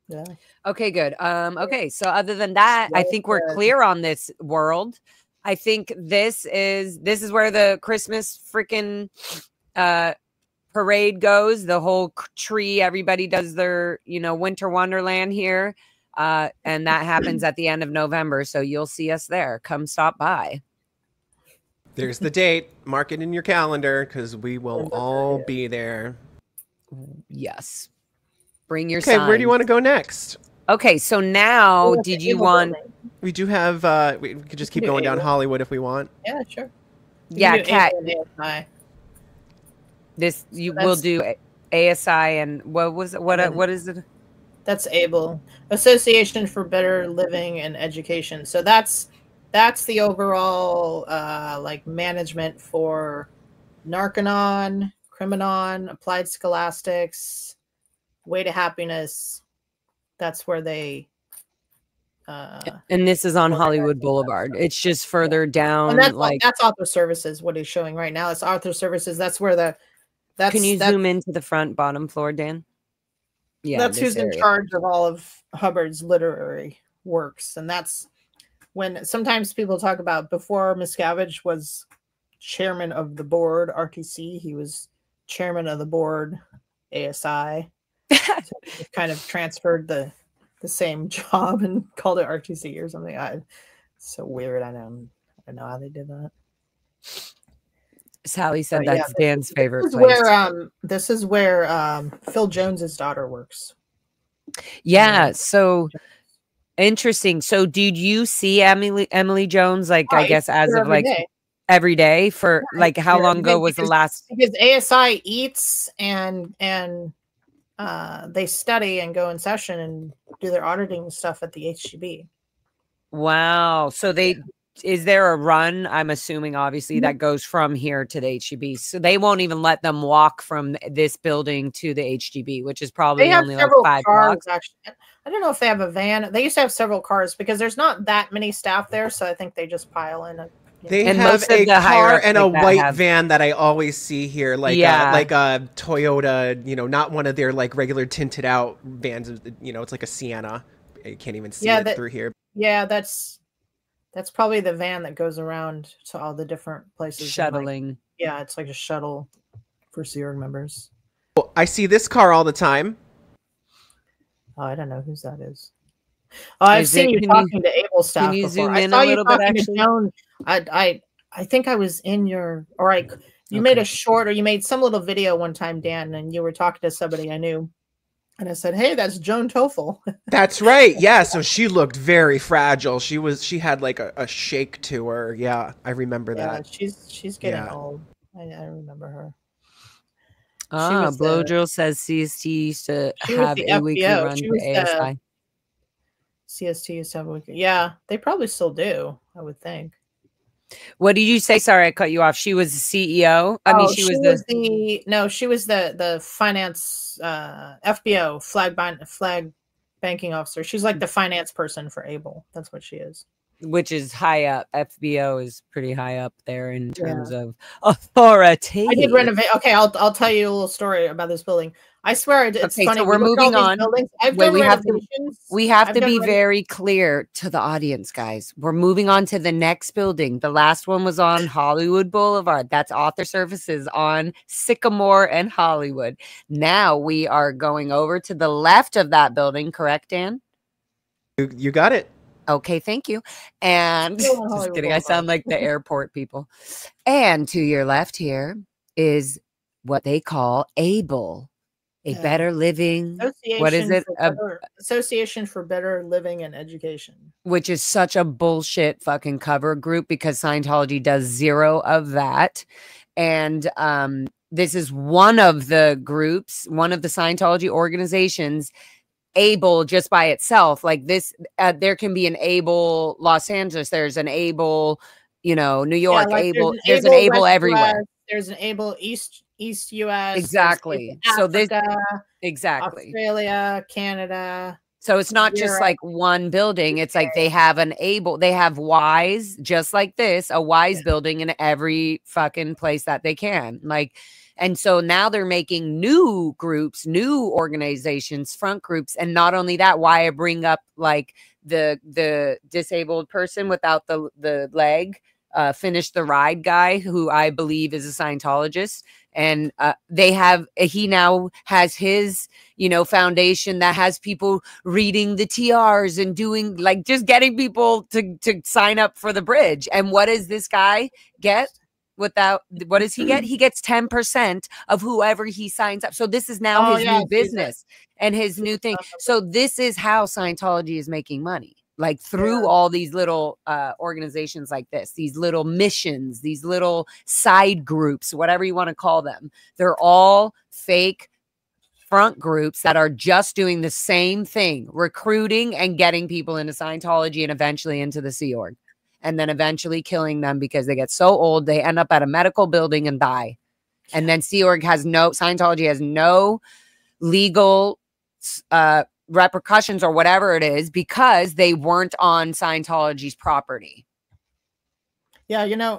C: Yeah.
A: Okay, good. Okay, so other than that, I think we're clear on this world. I think this is where the Christmas freaking parade goes. The whole tree, everybody does their, winter wonderland here. And that happens at the end of November. So you'll see us there. Come stop by.
B: There's the date. Mark it in your calendar because we will all be there.
A: Yes. Bring your
B: Okay,
A: signs.
B: where do you want to go next?
A: Okay, so now did you want...
B: We do have... we could just keep going down Hollywood if we want.
C: Yeah, sure.
A: Yeah, Kat. Will do ASI and what is it?
C: That's ABLE, Association for Better Living and Education. So that's the overall like management for Narconon, Criminon, Applied Scholastics, Way to Happiness. That's where they
A: and this is on Hollywood Boulevard. It's just further down.
C: And that's Author Services. What he's showing right now, it's Author Services. That's where
A: can you zoom into the front bottom floor, Dan? Yeah,
C: that's who's in charge of all of Hubbard's literary works. And that's when sometimes people talk about before Miscavige was chairman of the board, RTC, he was chairman of the board, ASI. So he kind of transferred the same job and called it RTC or something. It's so weird. I don't know how they did that.
A: Sally said that's Dan's favorite place.
C: This is where Phil Jones's daughter works.
A: Yeah, so interesting. So did you see Emily Jones, like, I guess as of like every day for like how long ago was the last?
C: Because ASI eats and they study and go in session and do their auditing stuff at the HGB.
A: Wow. So is there a run? I'm assuming obviously that goes from here to the HGB. So they won't even let them walk from this building to the HGB, which is probably only like 5 blocks.
C: Actually. I don't know if they have a van. They used to have several cars because there's not that many staff there. So I think they just pile in.
B: They have a car and a white van that I always see here, like a Toyota, not one of their like regular tinted out vans. It's like a Sienna. You can't even see it through here.
C: Yeah, that's probably the van that goes around to all the different places.
A: Shuttling.
C: It's like a shuttle for Sea Org members.
B: Well, I see this car all the time.
C: Oh, I don't know whose that is. Oh, I've seen you talking to Able staff
A: Can you
C: before.
A: zoom
C: I
A: in
C: saw
A: a
C: you
A: little bit,
C: talking to
A: actually?
C: Joan. I think I was in your, or you made a short, or you made some little video one time, Dan, and you were talking to somebody I knew. And I said, "Hey, that's Joan Toffel."
B: That's right. Yeah. So she looked very fragile. She had like a shake to her. Yeah, I remember that.
C: She's getting old. I remember her.
A: Blowdrill says CST used to have a weekly run to ASI.
C: CST used to have a weekly. Yeah, they probably still do, I would think.
A: What did you say? Sorry, I cut you off. She was the CEO. She was the finance FBO flag banking officer. She's like the finance person for Able. That's what she is. Which is high up. FBO is pretty high up there in terms of authority.
C: I did renovate. Okay, I'll tell you a little story about this building. I swear it's funny.
A: So we're moving on. We have to be very clear to the audience, guys. We're moving on to the next building. The last one was on Hollywood Boulevard. That's Author Services on Sycamore and Hollywood. Now we are going over to the left of that building. Correct, Dan?
B: You got it.
A: Okay, thank you. And just kidding, I sound like the airport people. And to your left here is what they call ABLE, Better Living. What is it?
C: Association for Better Living and Education.
A: Which is such a bullshit fucking cover group because Scientology does zero of that. And this is one of the groups, one of the Scientology organizations. ABLE just by itself, like this, there can be an ABLE Los Angeles, there's an ABLE, New York, ABLE, there's an ABLE everywhere.
C: There's an ABLE East US.
A: Exactly.
C: Africa,
A: so this exactly
C: Australia, Canada.
A: So it's not just like one building. It's like they have an ABLE, they have WISE, just like this, a WISE building in every fucking place that they can. Like, And so now they're making new groups, new organizations, front groups. And not only that, why I bring up like the disabled person without the leg, finish the ride guy, who I believe is a Scientologist. And he now has his, foundation that has people reading the TRs and doing like just getting people to sign up for the bridge. And what does this guy get? What does he get? He gets 10% of whoever he signs up. So this is now his new business and his new thing. So this is how Scientology is making money, like through all these little organizations like this, these little missions, these little side groups, whatever you want to call them. They're all fake front groups that are just doing the same thing, recruiting and getting people into Scientology and eventually into the Sea Org. And then eventually killing them because they get so old, they end up at a medical building and die. And then Scientology has no legal repercussions or whatever it is because they weren't on Scientology's property.
C: Yeah,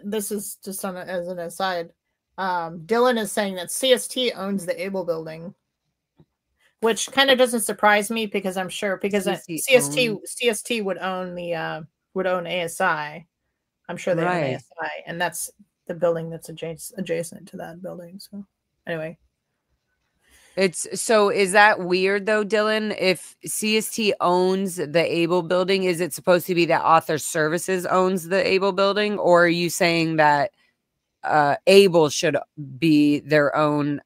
C: this is just as an aside. Dylan is saying that CST owns the Able building, which kind of doesn't surprise me because I'm sure CST would own would own ASI. I'm sure they own ASI, and that's the building that's adjacent to that building. So anyway.
A: Is that weird though, Dylan? If CST owns the Able building, is it supposed to be that Author Services owns the Able building? Or are you saying that Able should be their own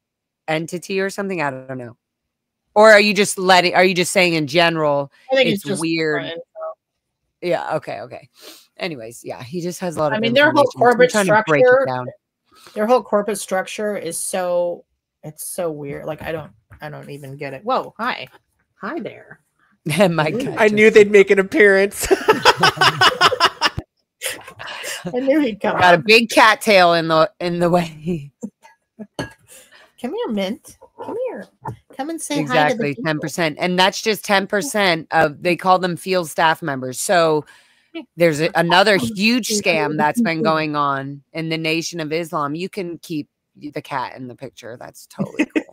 A: entity or something? I don't know. Or are you just saying in general, I think it's just weird? Yeah. Okay. Anyways, yeah, he just has a lot of.
C: Their whole corporate structure. Their whole corporate structure is so weird. Like I don't even get it. Whoa, hi there.
A: My God,
B: I knew they'd make an appearance.
C: I knew he'd come.
A: Got a big cat tail in the way.
C: Come here, Mint. Come here. Come and say
A: exactly,
C: hi to the
A: 10%. And that's just 10% of, they call them field staff members. So there's another huge scam that's been going on in the Nation of Islam. You can keep the cat in the picture. That's totally cool.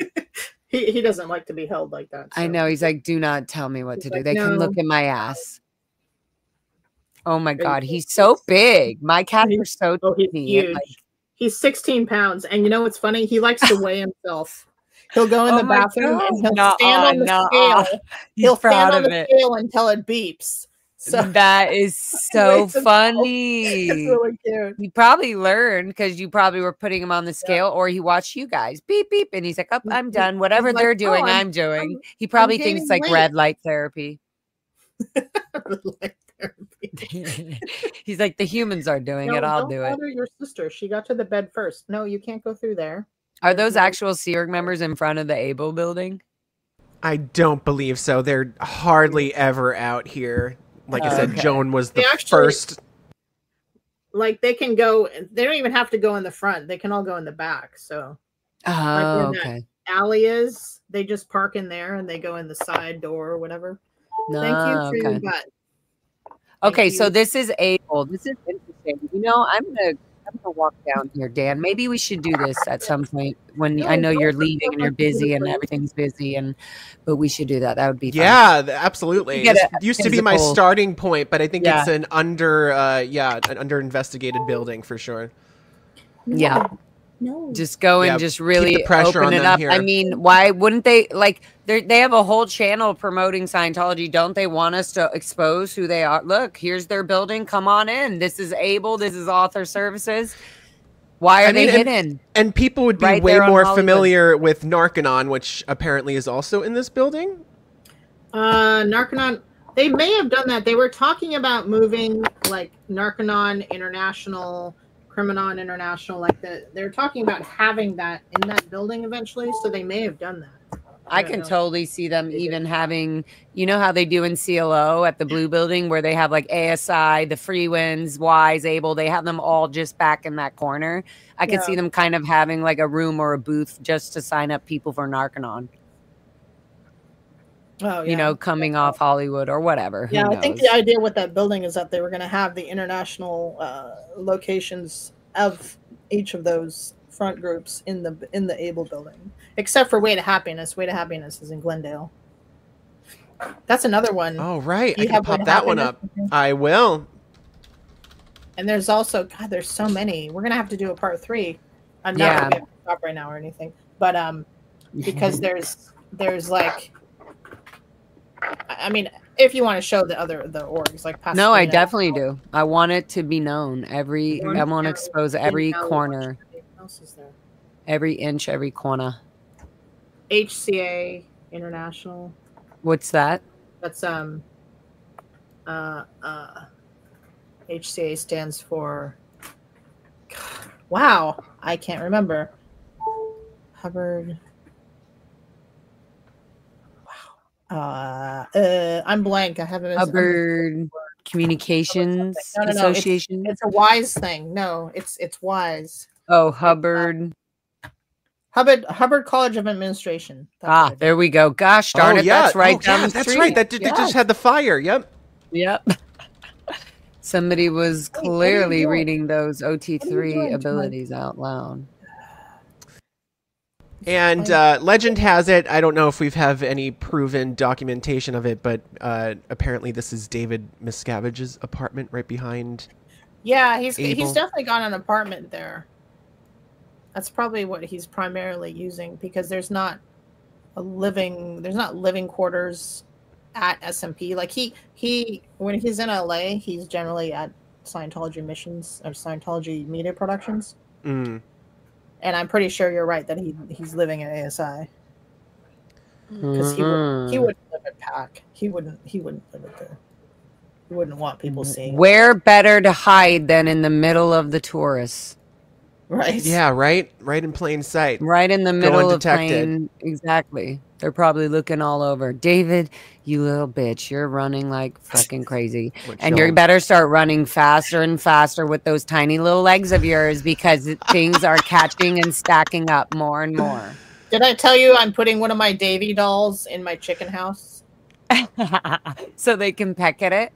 C: He doesn't like to be held like that. So.
A: I know. He's like, do not tell me what to do. They can look at my ass. Oh my God. He's so big. My cats are so
C: huge. He's 16 pounds. And you know what's funny? He likes to weigh himself. He'll go in the bathroom and he'll stand on the scale. He'll stand on the scale until it beeps. So
A: that is so funny.
C: It's really cute.
A: He probably learned because you probably were putting him on the scale, or he watched you guys beep beep, and he's like, "Oh, I'm done. Whatever they're doing, I'm doing." He probably thinks it's like red light therapy. He's like, the humans are doing it. I'll do it.
C: Don't bother your sister. She got to the bed first. No, you can't go through there.
A: Are those actual Sea Org members in front of the Able building?
B: I don't believe so. They're hardly ever out here. Like I said, Joan was the first.
C: Like they can go. They don't even have to go in the front. They can all go in the back. So, that alley is. They just park in there and they go in the side door or whatever. Thank you for your butt.
A: Okay, so this is Able. This is interesting. I'm gonna walk down here, Dan. Maybe we should do this at some point when I know you're leaving and you're busy and everything's busy, but we should do that. That would be fun.
B: Yeah, absolutely. It used to be my starting point, but I think it's an under investigated building for sure.
A: Yeah. No. Just go and just really open it up.
B: Here.
A: I mean, why wouldn't they they have a whole channel promoting Scientology. Don't they want us to expose who they are? Look, here's their building. Come on in. This is Able. This is Author Services. Why are they hidden?
B: And people would be way more familiar with Narconon, which apparently is also in this building.
C: Narconon, they may have done that. They were talking about moving like Narconon International, Criminon International, they're talking about having that in that building eventually, so they may have done that.
A: I can totally see them even having, how they do in CLO at the Blue Building, where they have like ASI, the Free Winds, Wise, Able, they have them all just back in that corner. I could see them kind of having like a room or a booth just to sign up people for Narconon.
C: Oh, yeah.
A: Coming off Hollywood or whatever.
C: Yeah, I think the idea with that building is that they were going to have the international locations of each of those front groups in the Able building, except for Way to Happiness. Way to Happiness is in Glendale. That's another one.
B: Oh, right. I
C: You
B: can
C: have Way
B: pop
C: to
B: that one
C: Happiness?
B: up. I will.
C: And there's also, God, there's so many. We're gonna have to do a part 3. I'm not
A: Yeah.
C: gonna stop right now or anything, but because there's like, I mean, if you want to show the orgs like Pasadena.
A: No, I definitely do. I want it to be known. I want to expose every corner,
C: What else is there?
A: every inch, every corner.
C: HCA International.
A: What's that?
C: That's HCA stands for, wow, I can't remember. Hubbard. Wow. I'm blank. I haven't.
A: Hubbard Communications
C: No.
A: Association.
C: It's a WISE thing. No, it's WISE.
A: Oh, Hubbard.
C: Hubbard College of Administration. That's
A: There we go. Gosh darn it, that's right down the
B: that's
A: street.
B: right. They just had the fire. Yep.
A: Yep. Somebody was clearly reading those OT3 abilities out loud.
B: And legend has it, I don't know if we have any proven documentation of it, but apparently this is David Miscavige's apartment right behind.
C: Yeah, he's definitely got an apartment there. That's probably what he's primarily using, because there's not living quarters at SMP. Like he when he's in LA, he's generally at Scientology missions or Scientology media productions.
B: Mm.
C: And I'm pretty sure you're right that he's living at ASI, because he wouldn't live at PAC. He wouldn't live at there. He wouldn't want people seeing.
A: Where better to hide than in the middle of the tourists?
C: Right.
B: Yeah, right in plain sight.
A: Right in the middle of
B: undetected.
A: plain. Exactly. They're probably looking all over. David, you little bitch, you're running like fucking crazy. And you better start running faster and faster with those tiny little legs of yours, because things are catching and stacking up more and more.
C: Did I tell you I'm putting one of my Davy dolls in my chicken house?
A: So they can peck at it?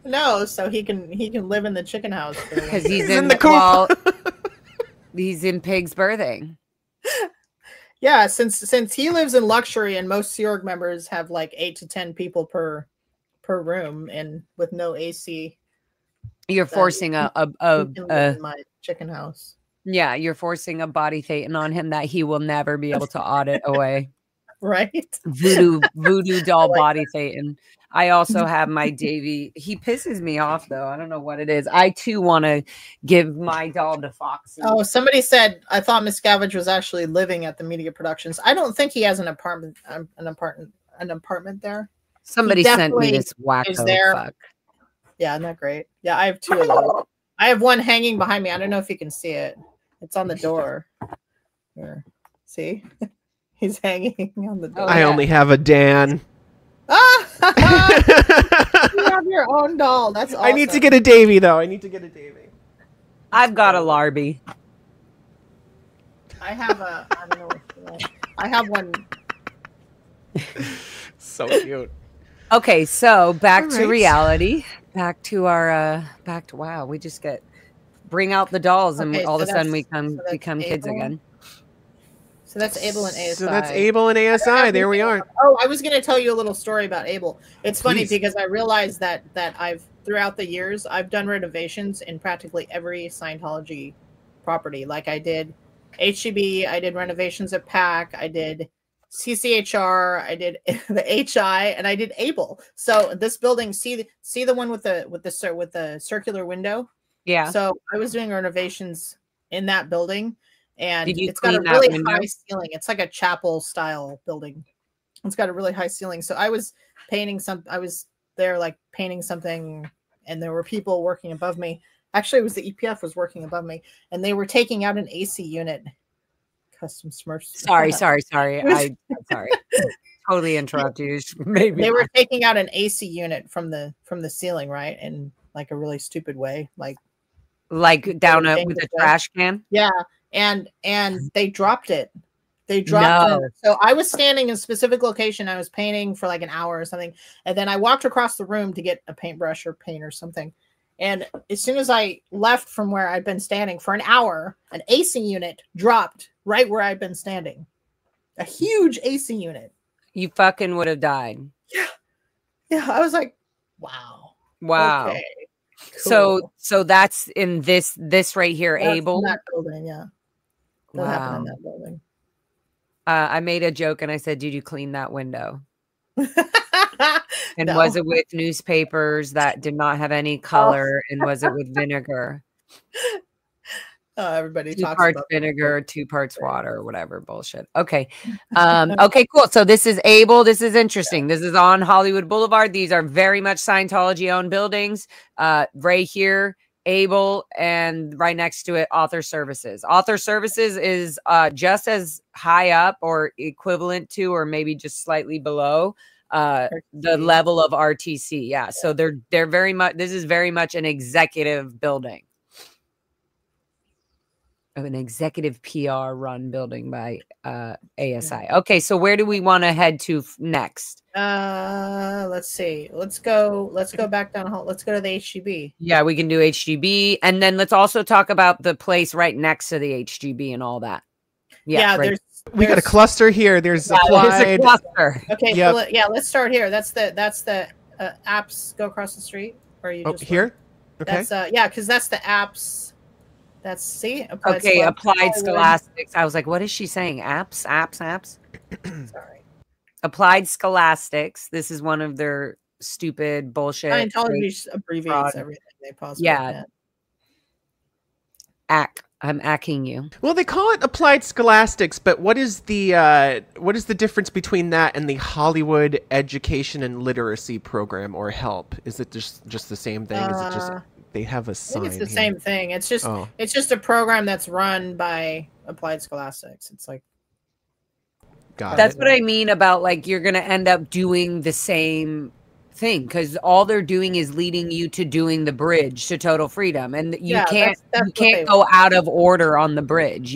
C: No, so he can live in the chicken house.
A: Because he's in the coop. He's in Pig's birthing.
C: Yeah, since he lives in luxury, and most Sea Org members have like 8 to 10 people per room, and with no AC.
A: You're forcing
C: in my chicken house.
A: Yeah, you're forcing a body Thetan on him that he will never be able to audit away.
C: Right?
A: Voodoo doll body Thetan. I also have my Davy. He pisses me off, though. I don't know what it is. I, too, want to give my doll to Foxy.
C: Oh, somebody said, I thought Miscavige was actually living at the media productions. I don't think he has an apartment there.
A: Somebody sent me this wacko
C: there.
A: fuck.
C: Yeah, isn't that great? Yeah, I have 2 of those. I have one hanging behind me. I don't know if you can see it. It's on the door. Here. See? He's hanging on the door.
B: I only have a Dan.
C: You have your own doll. That's awesome.
B: I need to get a Davy, though.
A: I've got a Larby.
C: I have a. I don't know. I have one.
B: So cute.
A: Okay, so back to reality. Back to our. Wow, we just bring out the dolls, and all of a sudden we become kids again.
C: So that's Able and ASI.
B: So that's Able and ASI. There we are.
C: Oh, I was going to tell you a little story about Able. It's funny
B: Please.
C: because I realized that throughout the years, I've done renovations in practically every Scientology property. Like I did HEB, I did renovations at PAC, I did CCHR, I did the HI, and I did Able. So this building, see the one with the circular window?
A: Yeah.
C: So I was doing renovations in that building. And it's got a
A: clean that
C: really
A: window?
C: high ceiling. It's like a chapel style building. It's got a really high ceiling. So I was there like painting something, and there were people working above me. Actually, it was the EPF was working above me, and they were taking out an AC unit. Custom Smurfs.
A: Sorry. I'm sorry. Totally interrupt you. Maybe
C: they were taking out an AC unit from the ceiling, right? In like a really stupid way, like
A: down with a trash can.
C: Yeah. And they dropped it. They dropped it. So I was standing in a specific location. I was painting for like an hour or something. And then I walked across the room to get a paintbrush or paint or something. And as soon as I left from where I'd been standing for an hour, an AC unit dropped right where I'd been standing. A huge AC unit.
A: You fucking would have died.
C: Yeah. Yeah. I was like, wow.
A: Wow.
C: Okay. Cool.
A: So that's in this right here,
C: That's
A: Able.
C: in that building, yeah. That happened in that building.
A: I made a joke and I said, "Did you clean that window?" And
C: No.
A: was it with newspapers that did not have any color? And was it with vinegar?
C: Everybody
A: 2
C: talks
A: parts
C: about
A: vinegar, 2 parts water, or whatever bullshit. Okay. Okay, cool. So this is Able. This is interesting. This is on Hollywood Boulevard. These are very much Scientology owned buildings. Right here, Able, and right next to it, Author Services. Author Services is just as high up or equivalent to, or maybe just slightly below the level of RTC. Yeah. So they're very much, this is very much an executive building. Of an executive PR run building by ASI. Okay, so where do we want to head to next?
C: Let's see. Let's go back down. Let's go to the HGB.
A: Yeah, we can do HGB, and then let's also talk about the place right next to the HGB and all that.
C: Yeah,
A: right.
B: We got a cluster here. There's applied.
A: There's a cluster.
C: Okay, yep. So let's start here. That's the apps go across the street, or you just
B: here. Okay.
C: That's because that's the apps. That's
A: Applied Scholastics. I was like, what is she saying? Apps.
C: Sorry.
A: Applied Scholastics. This is one of their stupid bullshit.
C: Scientology abbreviates everything. They possibly can.
A: I'm acking you.
B: Well, they call it Applied Scholastics, but what is the difference between that and the Hollywood Education and Literacy Program, or HELP? Is it just the same thing? Is it just they have a sign? I think
C: it's the same thing. It's just a program that's run by Applied Scholastics. It's like
A: that's what I mean about, like, you're gonna end up doing the same thing, because all they're doing is leading you to doing the bridge to total freedom, and you can't go out of order on the bridge.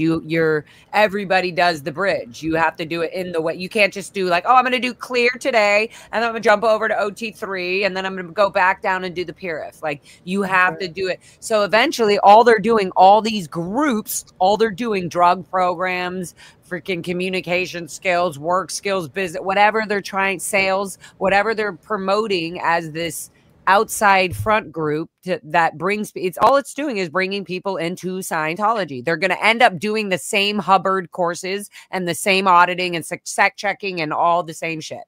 A: Everybody does the bridge. You have to do it in the way. You can't just do like, oh, I'm going to do clear today, and then I'm going to jump over to OT3, and then I'm going to go back down and do the PRF. Like, you have to do it. So eventually all they're doing, all these groups, all they're doing, drug programs, freaking communication skills, work skills, business, whatever they're trying, sales, whatever they're promoting as this outside front group that brings, all it's doing is bringing people into Scientology. They're going to end up doing the same Hubbard courses and the same auditing and sec checking and all the same shit.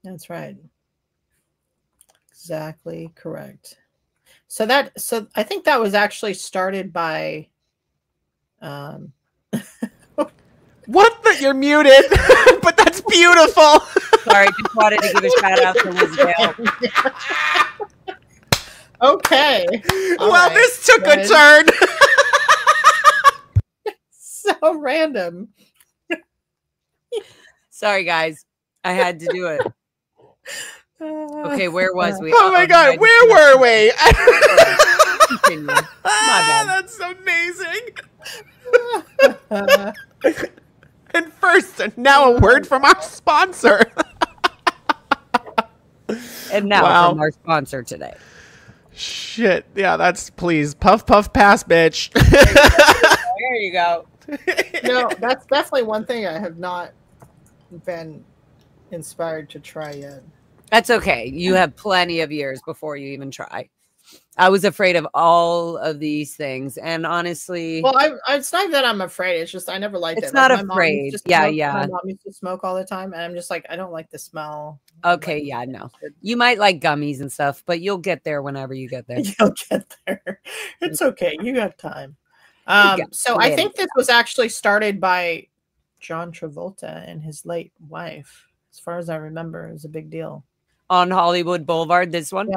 C: That's right. Exactly correct. So I think that was actually started by
B: what? That you're muted, but that's beautiful.
A: Sorry, just wanted to give a shout out to Liz Dale.
C: Okay.
B: Well, this took a turn.
C: So random.
A: Sorry, guys. I had to do it. Okay, where was we?
B: Oh my God, where were we?
A: Continue. My bad.
B: That's amazing. And first, and now a word from our sponsor.
A: And now from our sponsor today.
B: Shit. Yeah, please. Puff, puff, pass, bitch.
A: There you go.
C: No, that's definitely one thing I have not been inspired to try yet.
A: That's okay. You have plenty of years before you even try. I was afraid of all of these things, and honestly,
C: well, it's not that I'm afraid. It's just I never liked it.
A: It's not afraid. Yeah.
C: My mom used to smoke all the time, and I'm just like, I don't like the smell.
A: Okay, yeah, no. You might like gummies and stuff, but you'll get there whenever you get there.
C: You'll get there. It's okay. You got time. So I think this was actually started by John Travolta and his late wife. As far as I remember, it was a big deal.
A: On Hollywood Boulevard, this one?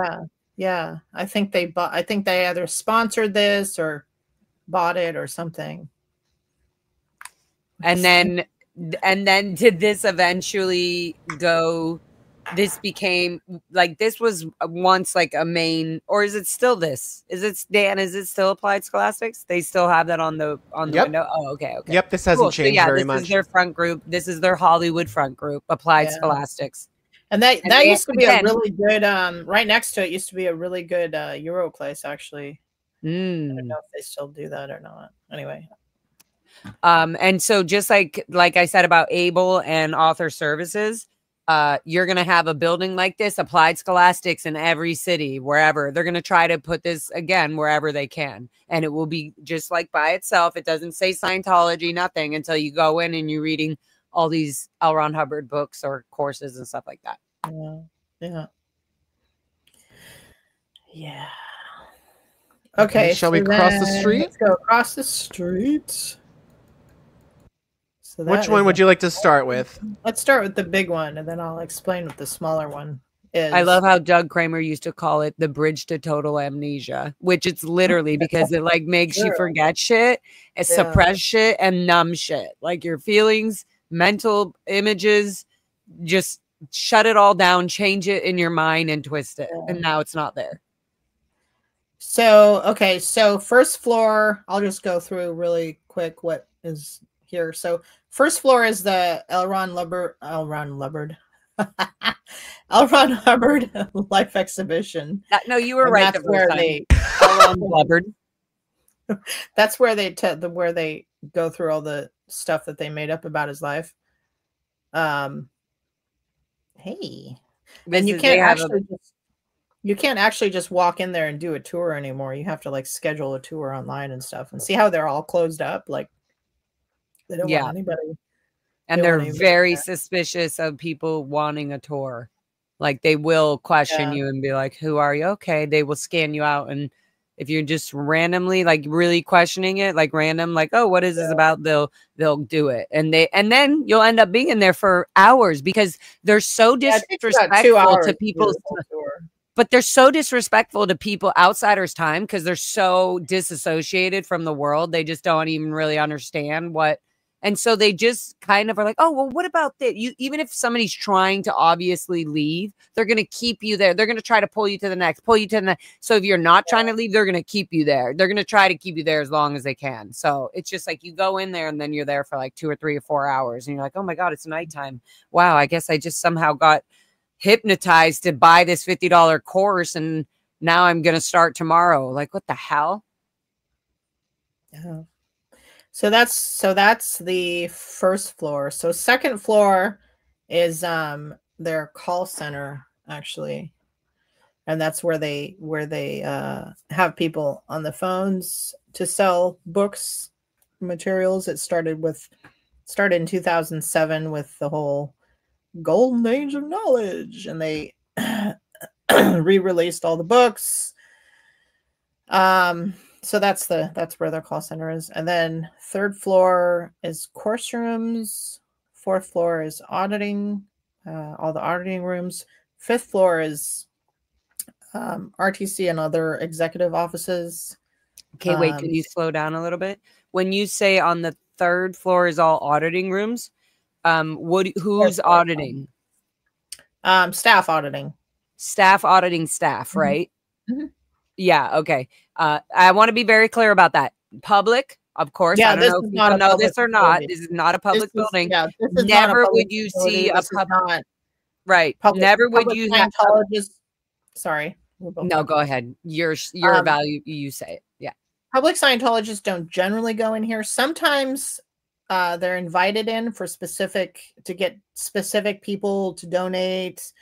C: Yeah. I think they either sponsored this or bought it or something.
A: And then did this eventually go, this became like, this was once like a main, or is it still this? Is it still Applied Scholastics? They still have that on the window? Oh, okay. Okay.
B: Yep. This hasn't changed very much.
A: This is their front group. This is their Hollywood front group, Applied Scholastics.
C: And that
A: And
C: used to be
A: again,
C: a really good right next to it used to be a really good Euro place actually. I don't know if they still do that or not. Anyway.
A: And so just like I said about Able and Author Services, you're going to have a building like this, Applied Scholastics, in every city, wherever. They're going to try to put this, again, wherever they can. And it will be just like by itself. It doesn't say Scientology, nothing, until you go in and you're reading all these L. Ron Hubbard books or courses and stuff like that.
C: Yeah. Yeah. Yeah. Okay,
B: shall we cross the street?
C: Let's go across the street. So
B: which one would you like to start with?
C: Let's start with the big one, and then I'll explain what the smaller one is.
A: I love how Doug Kramer used to call it the bridge to total amnesia, which it's literally because it like makes you forget shit, suppress shit, and numb shit. Like your feelings, mental images, just shut it all down, change it in your mind, and twist it. And now it's not there.
C: So, okay, so first floor, I'll just go through really quick what is here. So first floor is the L. Ron Hubbard Life Exhibition.
A: No, you were right.
C: That's where they
A: L. Ron Hubbard.
C: That's where they go through all the stuff that they made up about his life. Hey, and you can't actually just walk in there and do a tour anymore. You have to like schedule a tour online and stuff. And see how they're all closed up, like they don't want anybody.
A: And they're very suspicious of people wanting a tour. Like they will question you and be like, "Who are you?" Okay, they will scan you out, and if you're just randomly like really questioning it, like random, like, "Oh, what is this about?" They'll do it, and then you'll end up being in there for hours because they're so disrespectful to people's. But they're so disrespectful to people, outsiders' time, because they're so disassociated from the world. They just don't even really understand what. And so they just kind of are like, oh, well, what about that? Even if somebody's trying to obviously leave, they're going to keep you there. They're going to try to pull you to the next. So if you're not trying to leave, they're going to keep you there. They're going to try to keep you there as long as they can. So it's just like you go in there and then you're there for like 2 or 3 or 4 hours. And you're like, oh, my God, it's nighttime. Wow, I guess I just somehow got hypnotized to buy this $50 course. And now I'm going to start tomorrow. Like, what the hell?
C: Yeah. So that's the first floor. So second floor is their call center actually, and that's where they have people on the phones to sell books, materials. It started in 2007 with the whole golden age of knowledge, and they re-released all the books. So that's where their call center is. And then third floor is course rooms. Fourth floor is auditing, all the auditing rooms. Fifth floor is RTC and other executive offices.
A: Okay, wait, can you slow down a little bit? When you say on the third floor is all auditing rooms, who's auditing?
C: Staff auditing.
A: Staff auditing staff, right? Mm-hmm. Yeah, okay. I want to be very clear about that. Public, of course.
C: Yeah,
A: I don't know if people know this or not. This is not a public building. Never would you see a public. Right. Never would you have.
C: Sorry.
A: No, go ahead. Your value. You say it. Yeah.
C: Public Scientologists don't generally go in here. Sometimes they're invited in to get specific people to donate.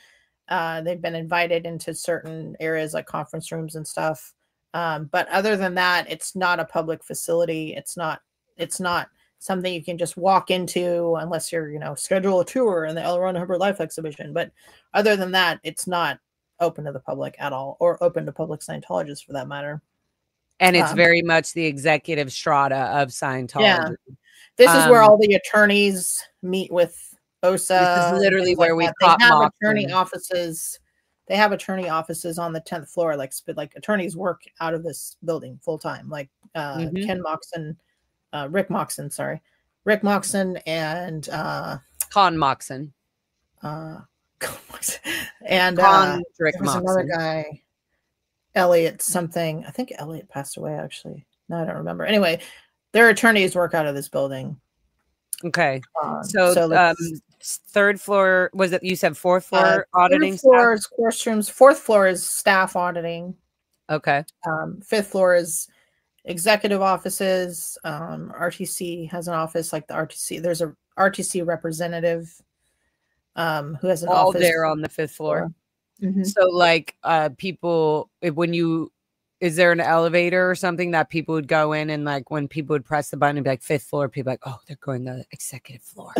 C: They've been invited into certain areas like conference rooms and stuff. But other than that, it's not a public facility. It's not something you can just walk into unless you're, schedule a tour in the L. Ron Hubbard Life Exhibition. But other than that, it's not open to the public at all, or open to public Scientologists for that matter.
A: And it's very much the executive strata of Scientology.
C: Yeah. This is where all the attorneys meet with OSA.
A: This is literally where we
C: have attorney offices. They have attorney offices on the 10th floor. Like attorneys work out of this building full time. Like Rick Moxon, and
A: Con Moxon.
C: And
A: Rick Moxon.
C: Another guy, Elliot something. I think Elliot passed away actually. No, I don't remember. Anyway, their attorneys work out of this building.
A: Okay.
C: So
A: Third floor, was it, you said fourth floor auditing?
C: Third floor is course rooms. Fourth floor is staff auditing.
A: Okay.
C: Fifth floor is executive offices. RTC has an office, like the RTC. There's a RTC representative who has an
A: all
C: office
A: there on the fifth floor.
C: Mm-hmm.
A: So like people, is there an elevator or something that people would go in, and like when people would press the button and be like fifth floor, people like, oh, they're going to the executive floor.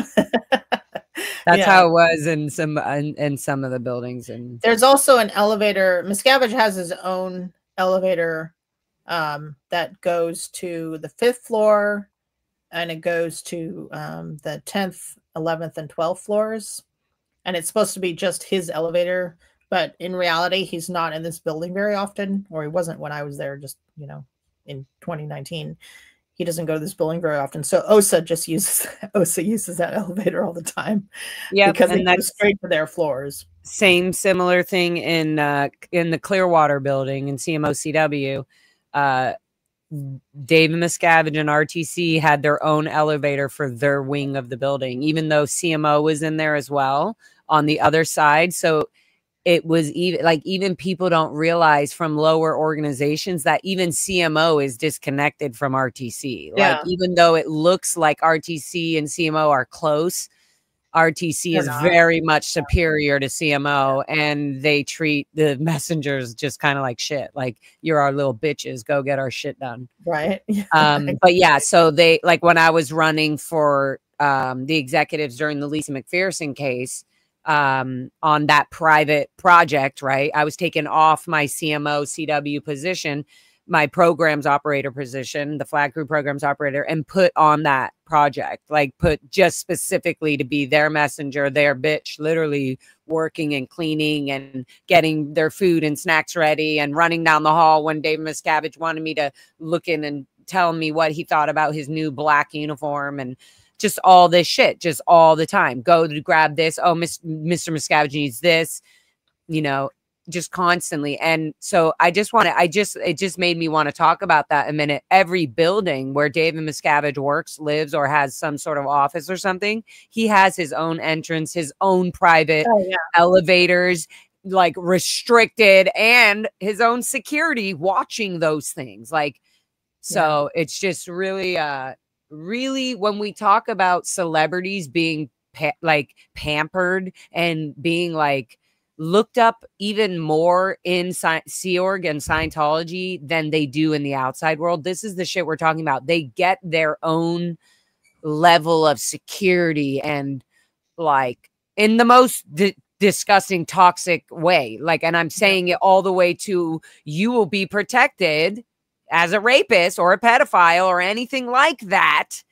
A: That's how it was in some of the buildings. And
C: there's also an elevator. Miscavige has his own elevator that goes to the fifth floor, and it goes to the 10th, 11th, and 12th floors. And it's supposed to be just his elevator, but in reality, he's not in this building very often, or he wasn't when I was there, just, you know, in 2019. He doesn't go to this building very often. So OSA uses that elevator all the time. Yeah, because it goes straight to their floors.
A: Similar thing in the Clearwater building in CMOCW. David Miscavige and RTC had their own elevator for their wing of the building, even though CMO was in there as well on the other side. So it was even people don't realize from lower organizations that even CMO is disconnected from RTC. Like, even though it looks like RTC and CMO are close, RTC is very much superior to CMO, and they treat the messengers just kind of like shit. Like, you're our little bitches, go get our shit done.
C: Right.
A: But yeah, so they, like, when I was running for the executives during the Lisa McPherson case, on that private project, right, I was taken off my CMO CW position, my programs operator position, the flag crew programs operator, and put on that project, like put just specifically to be their messenger, their bitch, literally working and cleaning and getting their food and snacks ready and running down the hall when David Miscavige wanted me to look in and tell me what he thought about his new black uniform, and just all this shit, just all the time. Go to grab this. Oh, Mr. Miscavige needs this, you know, just constantly. And so it just made me want to talk about that a minute. Every building where David Miscavige works, lives, or has some sort of office or something, he has his own entrance, his own private elevators, like restricted, and his own security watching those things. Like, so it's just really, really, when we talk about celebrities being pampered and being like looked up even more in Sea Org and Scientology than they do in the outside world, this is the shit we're talking about. They get their own level of security, and like in the most disgusting, toxic way. Like, and I'm saying it all the way to, you will be protected as a rapist or a pedophile or anything like that,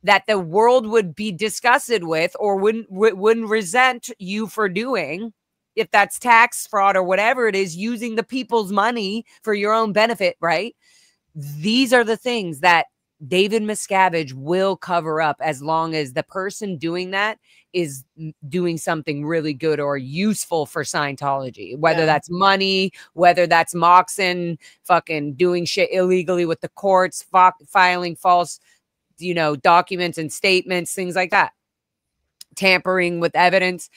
A: that the world would be disgusted with or wouldn't resent you for doing, if that's tax fraud or whatever it is, using the people's money for your own benefit, right? These are the things that David Miscavige will cover up, as long as the person doing that is doing something really good or useful for Scientology, whether that's money, whether that's Moxon fucking doing shit illegally with the courts, filing false, you know, documents and statements, things like that, tampering with evidence.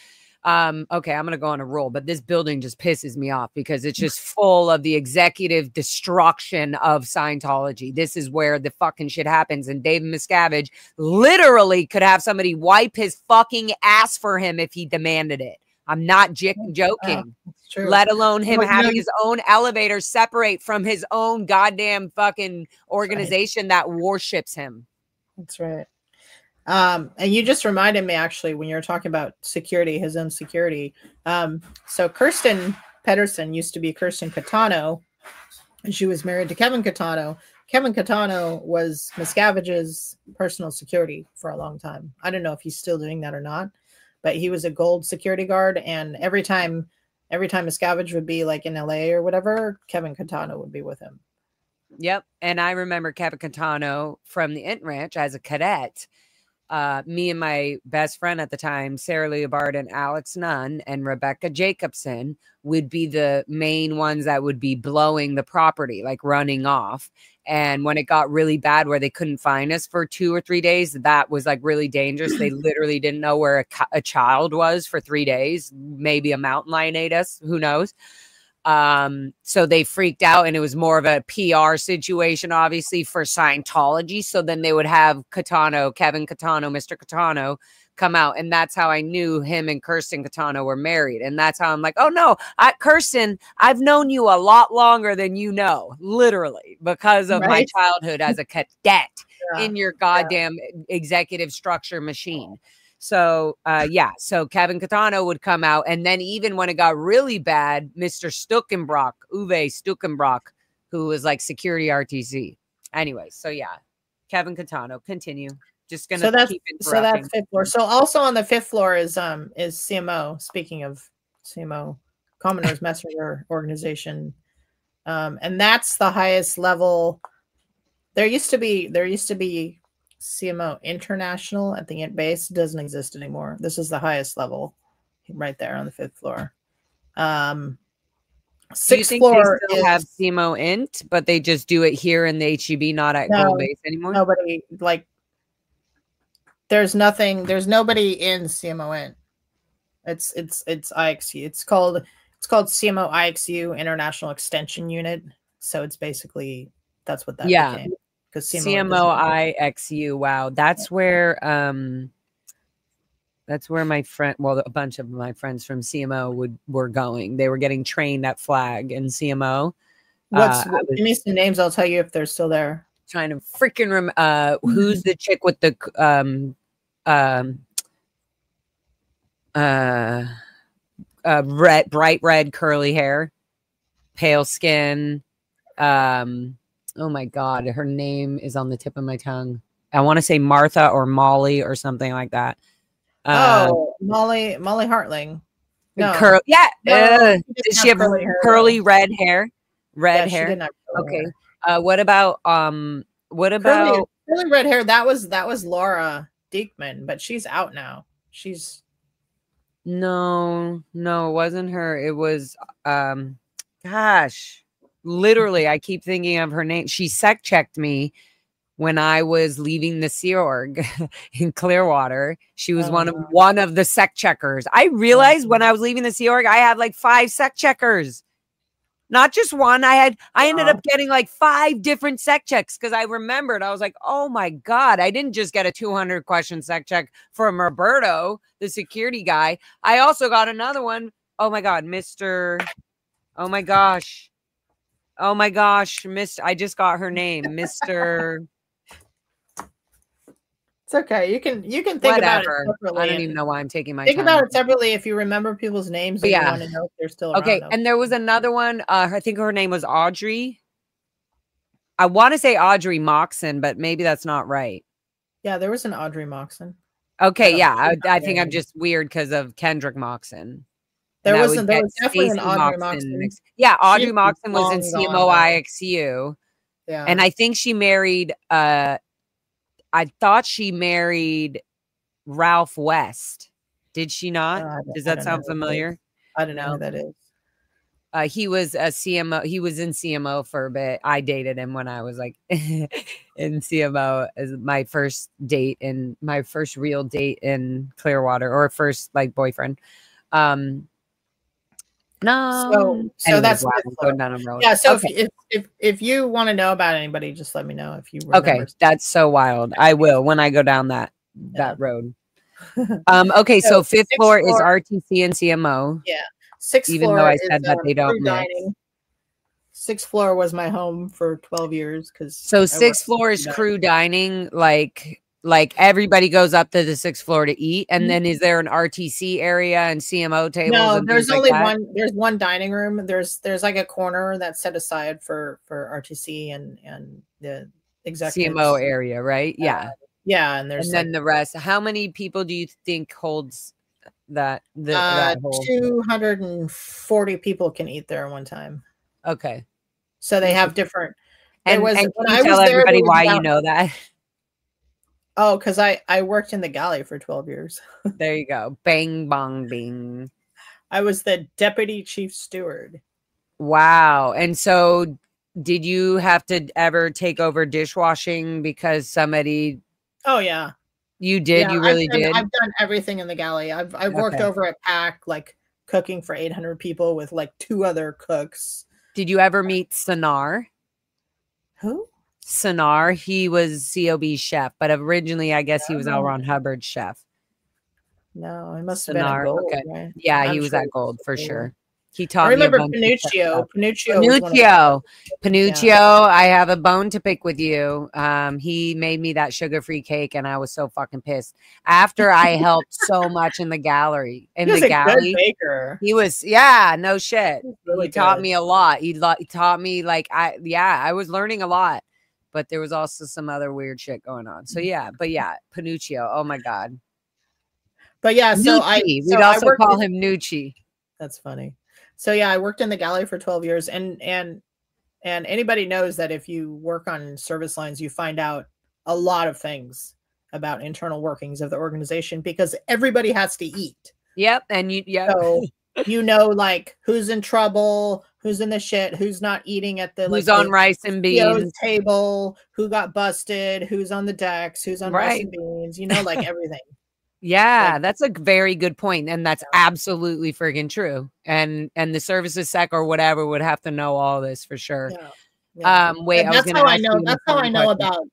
A: Okay, I'm gonna go on a roll, but this building just pisses me off because it's just full of the executive destruction of Scientology. This is where the fucking shit happens, and David Miscavige literally could have somebody wipe his fucking ass for him if he demanded it. I'm not joking. Let alone him having his own elevator separate from his own goddamn fucking organization that worships him.
C: That's right. And you just reminded me, actually, when you were talking about security, his own security. So Kirsten Pedersen used to be Kirsten Catano, and she was married to Kevin Catano. Kevin Catano was Miscavige's personal security for a long time. I don't know if he's still doing that or not, but he was a gold security guard. And every time Miscavige would be like in LA or whatever, Kevin Catano would be with him.
A: Yep. And I remember Kevin Catano from the Int Ranch as a cadet. me and my best friend at the time, Sarah Leobard and Alex Nunn and Rebecca Jacobson, would be the main ones that would be blowing the property, like running off. And when it got really bad where they couldn't find us for 2 or 3 days, that was like really dangerous. They literally didn't know where a child was for 3 days. Maybe a mountain lion ate us. Who knows? So they freaked out, and it was more of a PR situation, obviously, for Scientology. So then they would have Kevin Catano, Mr. Catano, come out. And that's how I knew him and Kirsten Catano were married. And that's how I'm like, oh no, Kirsten, I've known you a lot longer than you know, literally, because of my childhood as a cadet in your goddamn executive structure machine. So, so Kevin Catano would come out. And then even when it got really bad, Mr. Uwe Stuckenbrock, who was like security RTC. Anyway, so yeah, Kevin Catano, continue. Just going to keep interrupting.
C: So that's 5th floor. So also on the 5th floor is CMO. Speaking of CMO, Commoner's Messenger Organization. And that's the highest level. There used to be CMO International at the base. Doesn't exist anymore. This is the highest level right there on the 5th floor. 6th floor
A: they still have CMO Int, but they just do it here in the HEB, not at Gold Base anymore.
C: Nobody, like, there's nobody in CMO Int. It's IXU. It's called CMO IXU International Extension Unit. So it's basically, that's what that became.
A: CMO IXU. Wow. That's where my friend, well, a bunch of my friends from CMO were going. They were getting trained at Flag and CMO.
C: Give me some names. I'll tell you if they're still there.
A: Trying to freaking who's the chick with the bright red curly hair, pale skin. Oh my God, her name is on the tip of my tongue. I want to say Martha or Molly or something like that.
C: Molly Hartling.
A: No. Does she have curly red hair? Red hair. She didn't have okay. Hair. What about curly
C: red hair? That was Laura Diekman, but she's out now. She's
A: no, it wasn't her. It was gosh. Literally, I keep thinking of her name. She sec checked me when I was leaving the Sea Org in Clearwater. She was one of the sec checkers. I realized when I was leaving the Sea Org, I had like 5 sec checkers, not just one. I ended up getting like 5 different sec checks because I remembered. I was like, oh my God, I didn't just get a 200 question sec check from Roberto, the security guy. I also got another one. Oh my God, oh my gosh. Oh my gosh, I just got her name, Mr.
C: It's okay. You can think about it separately.
A: I don't even know why I'm taking my
C: time.
A: Think
C: about it separately if you remember people's names and you want to know if they're still around.
A: Okay, and there was another one. I think her name was Audrey. I want to say Audrey Moxon, but maybe that's not right.
C: Yeah, there was an Audrey Moxon.
A: Okay, I think I'm just weird because of Kendrick Moxon.
C: There was definitely an Audrey Moxon.
A: Yeah, Audrey Moxon was in CMO IXU. Yeah. And I think she married, I thought she married Ralph West. Did she not? Does that sound familiar?
C: I don't know who that is.
A: He was a CMO. He was in CMO for a bit. I dated him when I was like in CMO as my first date and my first real date in Clearwater, or first like boyfriend.
C: No. So that's going down a road. Yeah. So if you want to know about anybody, just let me know if you remember.
A: Okay, that's so wild. I will when I go down that road. Okay, so 5th floor is RTC and CMO.
C: Yeah. 6th
A: even
C: floor
A: though I said that they don't mix.
C: 6th floor was my home for 12 years because.
A: So 6th floor is crew dining, like everybody goes up to the 6th floor to eat, and then is there an RTC area and CMO tables?
C: No, there's only one. There's one dining room. There's like a corner that's set aside for RTC and the executive
A: CMO area, right? Yeah,
C: and
A: then the rest. How many people do you think holds that? That
C: 240 people can eat there at one time.
A: Okay,
C: so they have different.
A: And can you tell everybody why you know that?
C: Oh, because I worked in the galley for 12 years.
A: There you go. Bang, bong, bing.
C: I was the deputy chief steward.
A: Wow. And so did you have to ever take over dishwashing because somebody...
C: Oh, yeah.
A: You did?
C: Yeah,
A: You really did?
C: I've done everything in the galley. I've worked over at PAC, like cooking for 800 people with like 2 other cooks.
A: Did you ever meet Sonar?
C: Who?
A: Sonar. He was COB's chef, but originally I guess he was L. Ron Hubbard's chef.
C: No, it must have been at Gold.
A: Okay.
C: Right?
A: Yeah, he was at Gold for sure. He taught me.
C: I remember Panuccio.
A: Panuccio. I have a bone to pick with you. He made me that sugar-free cake, and I was so fucking pissed. After I helped so much in the gallery,
C: Good baker.
A: He was, yeah, no shit.
C: Really
A: he taught me a lot. He taught me like I was learning a lot, but there was also some other weird shit going on. So yeah, but yeah, Panuccio. Oh my god.
C: But yeah, so
A: we'd also call him Nucci.
C: That's funny. So yeah, I worked in the galley for 12 years, and anybody knows that if you work on service lines, you find out a lot of things about internal workings of the organization because everybody has to eat.
A: Yep, and so
C: you know, like who's in trouble, who's in the shit, who's not eating at the
A: who's on rice and beans
C: table, who got busted, who's on the decks, who's on rice and beans. You know, like everything.
A: Yeah, that's a very good point, and that's absolutely friggin' true. And the services sec or whatever would have to know all this for sure.
C: Yeah.
A: Wait,
C: that's how I know. That's how I know about.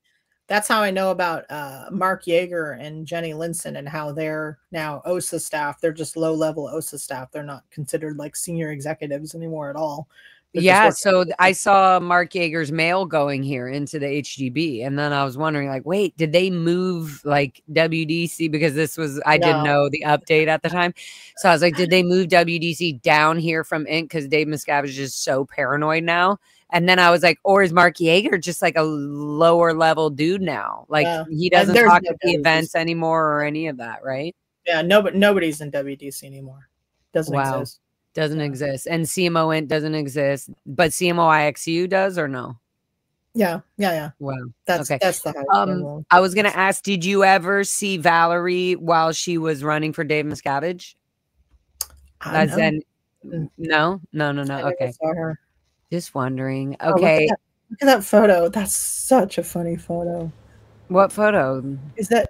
C: That's how I know about Mark Yeager and Jenny Linson and how they're now OSA staff. They're just low-level OSA staff. They're not considered like senior executives anymore at all.
A: Yeah, so I saw Mark Yeager's mail going here into the HGB, and then I was wondering, like, wait, did they move like WDC? Because this was, I didn't know the update at the time. So I was like, did they move WDC down here from Inc? Because Dave Miscavige is so paranoid now. And then I was like, or is Mark Yeager just like a lower level dude now? Like he doesn't talk at the events anymore or any of that, right?
C: Yeah, nobody's in WDC anymore. Doesn't exist.
A: Doesn't exist. And CMO Int doesn't exist, but CMO IXU does or no?
C: Yeah.
A: Wow.
C: That's the highest
A: I was gonna ask, did you ever see Valerie while she was running for Dave Miscavige? No. Okay.
C: Saw her.
A: Just wondering. Okay.
C: Look at that photo. That's such a funny photo.
A: What photo?
C: Is that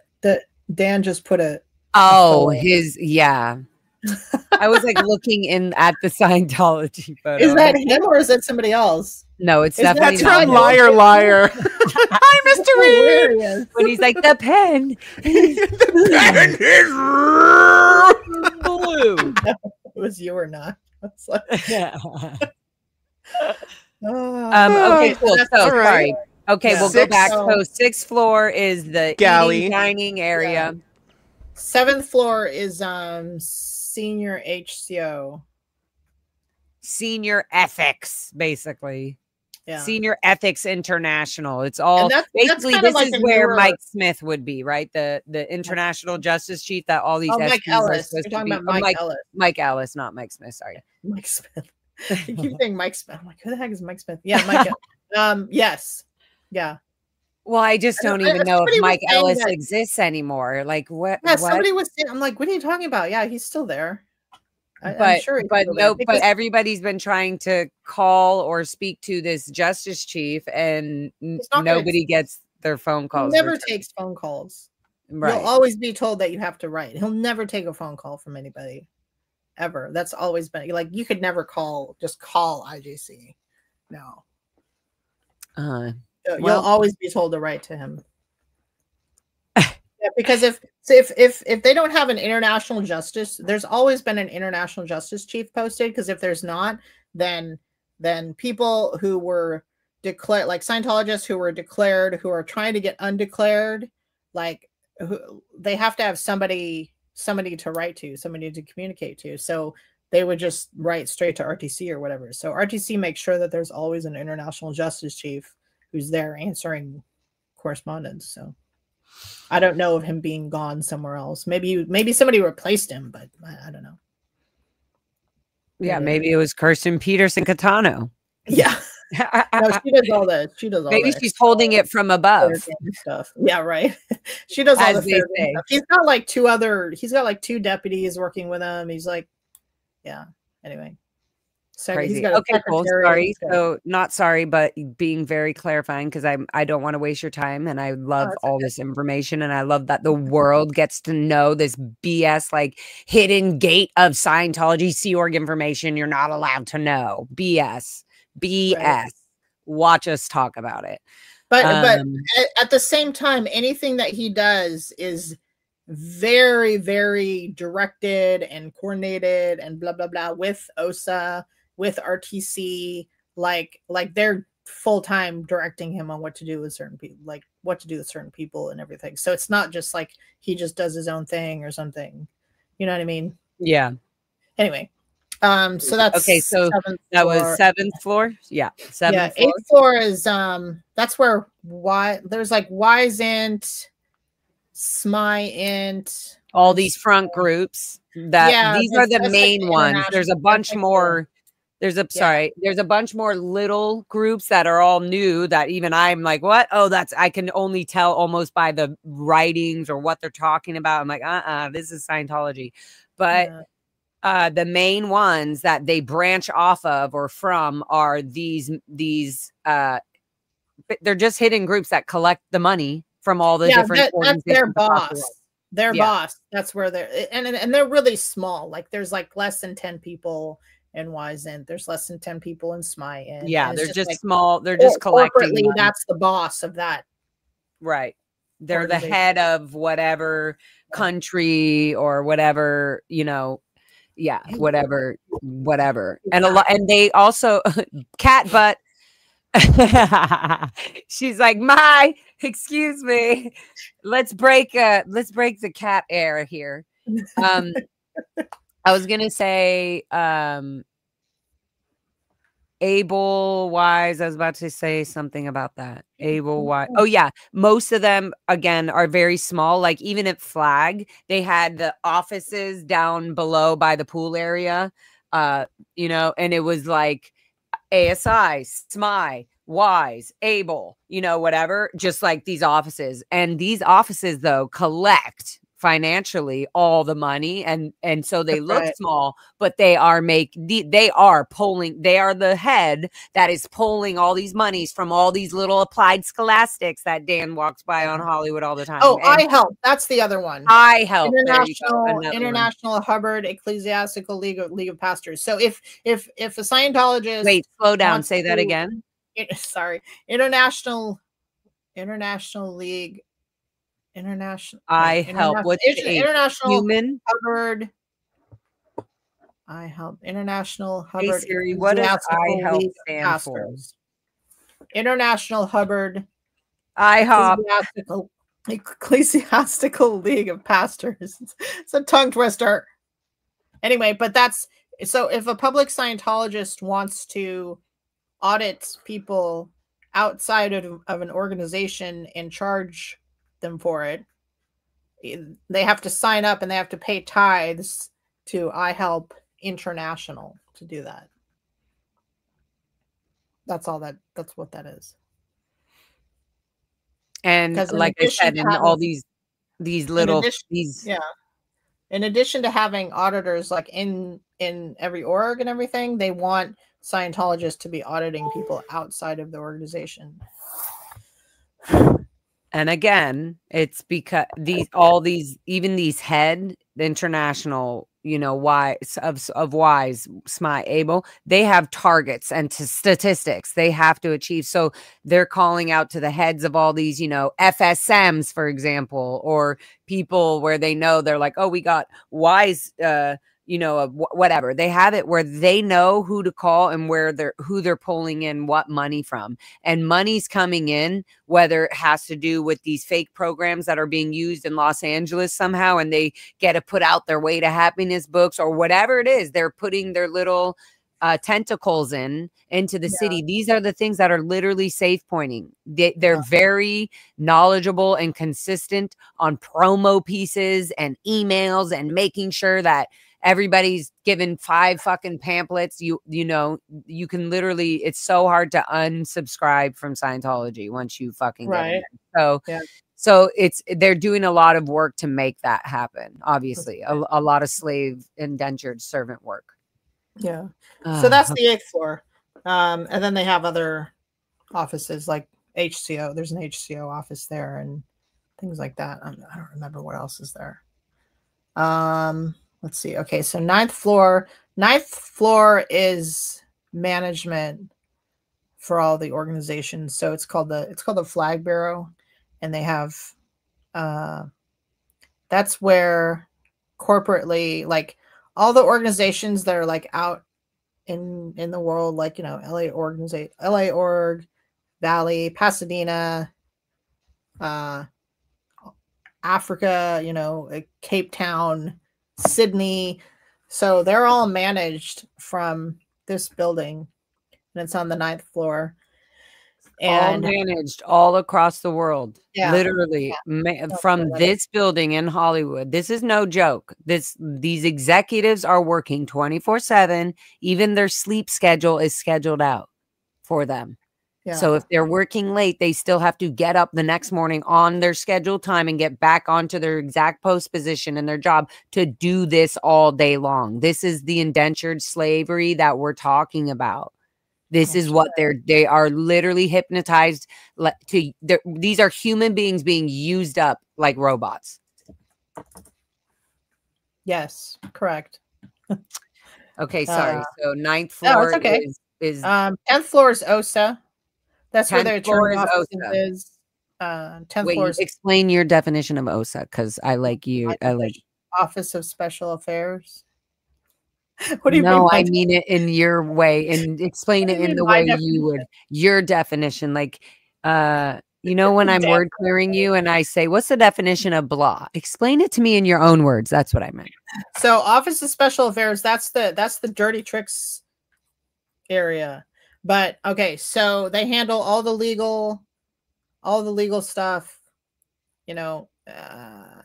C: Dan just put a
A: yeah. I was like looking in at the Scientology photo.
C: Is that him or is it somebody else?
A: No, it's definitely
B: that's from Liar Liar. Hi, Mr. Reed.
A: When he's like, the pen.
B: The pen is
A: blue.
C: No, it was you or not. Like,
A: okay, cool. So sorry. Okay, we'll go back. So 6th floor is the
B: galley
A: dining area.
C: 7th floor is senior HCO.
A: Senior ethics, basically.
C: Yeah.
A: Senior Ethics International. It's all basically this like is where Mike Smith would be, right? The international justice chief that all these
C: Mike Ellis. You're talking about Mike Ellis.
A: Mike Ellis, not Mike Smith. Sorry.
C: Mike Smith. You keep saying Mike Smith. I'm like, who the heck is Mike Smith? Yeah, Mike. Yes. Yeah.
A: Well, I just don't even know if Mike Ellis exists anymore. Like what?
C: Yeah, somebody was saying, I'm like, what are you talking about? Yeah, he's still there.
A: I'm sure but everybody's been trying to call or speak to this justice chief, and nobody gets their phone calls.
C: He never takes phone calls. Right. You'll always be told that you have to write. He'll never take a phone call from anybody, ever. That's always been like you could never just call IJC. No. You'll always be told to write to him. Yeah, because if they don't have an international justice, there's always been an international justice chief posted. Because if there's not, then people who were declared, like Scientologists who were declared, who are trying to get undeclared, like they have to have somebody to write to, somebody to communicate to. So they would just write straight to RTC or whatever. So RTC makes sure that there's always an international justice chief who's there answering correspondence. So I don't know of him being gone somewhere else. Maybe somebody replaced him, but I don't know.
A: Yeah, maybe it was Kirsten Peterson Catano.
C: Yeah. No, she does all the
A: Maybe she's holding it from above
C: stuff. Yeah, right. She does all the fair game stuff. He's got like two deputies working with him. He's like, yeah. Anyway. So
A: crazy.
C: he's got
A: Okay, cool. Sorry. So not sorry, but being very clarifying, because I don't want to waste your time, and I love all this information, and I love that the world gets to know this BS, like hidden gate of Scientology Sea Org information you're not allowed to know. BS. Right. Watch us talk about it.
C: But at the same time, anything that he does is very, very directed and coordinated and blah blah blah with OSA, with RTC, like they're full-time directing him on what to do with certain people, like what to do with certain people and everything. So it's not just like he just does his own thing or something. You know what I mean?
A: Yeah.
C: Anyway. So that's
A: okay. So that was 7th floor. Yeah. 7th floor.
C: 8th floor is that's where there's like Wisent, Smiint,
A: all these front groups that these are the main ones. There's a bunch more. There's a bunch more little groups that are all new that even I'm like, what? Oh, I can only tell almost by the writings or what they're talking about. I'm like, this is Scientology. But the main ones that they branch off of or from are these they're just hidden groups that collect the money from all the different
C: that's their boss. Their boss. That's where they're and they're really small. Like there's like less than 10 people in Wisent. There's less than 10 people in Smiint.
A: Yeah, they're just like, small. They're just collecting.
C: That's the boss of that.
A: Right. They're the head of whatever country or whatever, you know. Yeah, whatever. And and they also cat butt. She's like, excuse me. Let's break the cat air here. I was gonna say Able Wise. I was about to say something about that. Able Wise. Oh yeah, most of them again are very small. Like even at Flag, they had the offices down below by the pool area. You know, and it was like ASI, SMI, Wise, Able, you know, whatever. Just like these offices, and these offices though collect financially all the money, and so they look small, but they are they are the head that is pulling all these monies from all these little applied scholastics that Dan walks by on Hollywood all the time.
C: Oh, and iHelp, that's the other one.
A: iHelp,
C: International Hubbard Ecclesiastical League of Pastors. So if a Scientologist,
A: wait, slow down, say that again.
C: Sorry, International League.
A: iHelp. What's
C: International
A: Human
C: Hubbard? iHelp. International Hubbard.
A: Hey Siri, what does iHelp stand for?
C: International Hubbard
A: IHOP.
C: Ecclesiastical League of Pastors. It's a tongue twister. Anyway, but that's so if a public Scientologist wants to audit people outside of an organization and charge them for it, they have to sign up and they have to pay tithes to iHelp International to do that. That's what that is.
A: And like I said, in all these little
C: in addition to having auditors like in every org and everything, they want Scientologists to be auditing people outside of the organization.
A: And again, it's because even these head international, you know, Wise of Wise, SMI, Able, they have targets and statistics they have to achieve. So they're calling out to the heads of all these, you know, FSMs, for example, or people where they know they're like, oh, we got Wise, you know, whatever. They have it where they know who to call and who they're pulling in what money from. And money's coming in, whether it has to do with these fake programs that are being used in Los Angeles somehow, and they get to put out their Way to Happiness books or whatever it is, they're putting their little tentacles into the city. These are the things that are literally safe pointing. They're very knowledgeable and consistent on promo pieces and emails and making sure that everybody's given 5 fucking pamphlets. You know, you can literally, it's so hard to unsubscribe from Scientology once you fucking get in there. So they're doing a lot of work to make that happen. Obviously, a lot of slave indentured servant work.
C: Yeah. So that's the 8th floor. And then they have other offices like HCO. There's an HCO office there and things like that. I don't remember what else is there. Let's see. Okay, so 9th floor. 9th floor is management for all the organizations. So it's called the Flag Bureau, and they have that's where corporately, like all the organizations that are like out in the world, like, you know, LA Org, Valley, Pasadena, Africa, you know, Cape Town, Sydney. So they're all managed from this building, and it's on the 9th floor. And
A: all managed all across the world, literally from this building in Hollywood. This is no joke. These executives are working 24/7. Even their sleep schedule is scheduled out for them. So if they're working late, they still have to get up the next morning on their scheduled time and get back onto their exact post position in their job to do this all day long. This is the indentured slavery that we're talking about. This is what they are literally hypnotized to. These are human beings being used up like robots.
C: Yes, correct.
A: Okay, sorry. So 9th floor is
C: 10th floor is OSA. That's where their
A: attorney
C: office is. 10th floor is
A: explain your definition of OSA, because I like you. I like
C: Office of Special Affairs. What do you
A: mean? No,
C: I
A: mean it in your way, and explain it in the way you would. Your definition, like, you know, when I'm word clearing you and I say, "What's the definition of blah?" Explain it to me in your own words. That's what I meant.
C: So, Office of Special Affairs. That's the dirty tricks area. But okay, so they handle all the legal stuff. You know,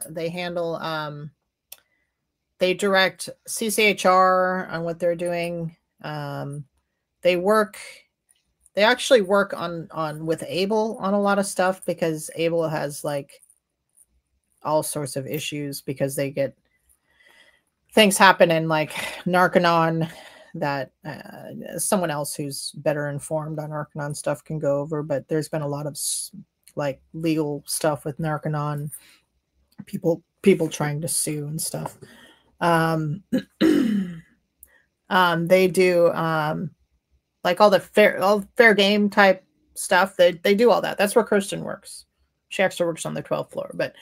C: they handle they direct CCHR on what they're doing. They actually work on with Able on a lot of stuff, because Able has like all sorts of issues because they get things happen in like Narconon that someone else who's better informed on Narconon stuff can go over. But there's been a lot of like legal stuff with Narconon, people trying to sue and stuff. They do like all the fair game type stuff. They do all that. That's where Kirsten works. She actually works on the 12th floor, but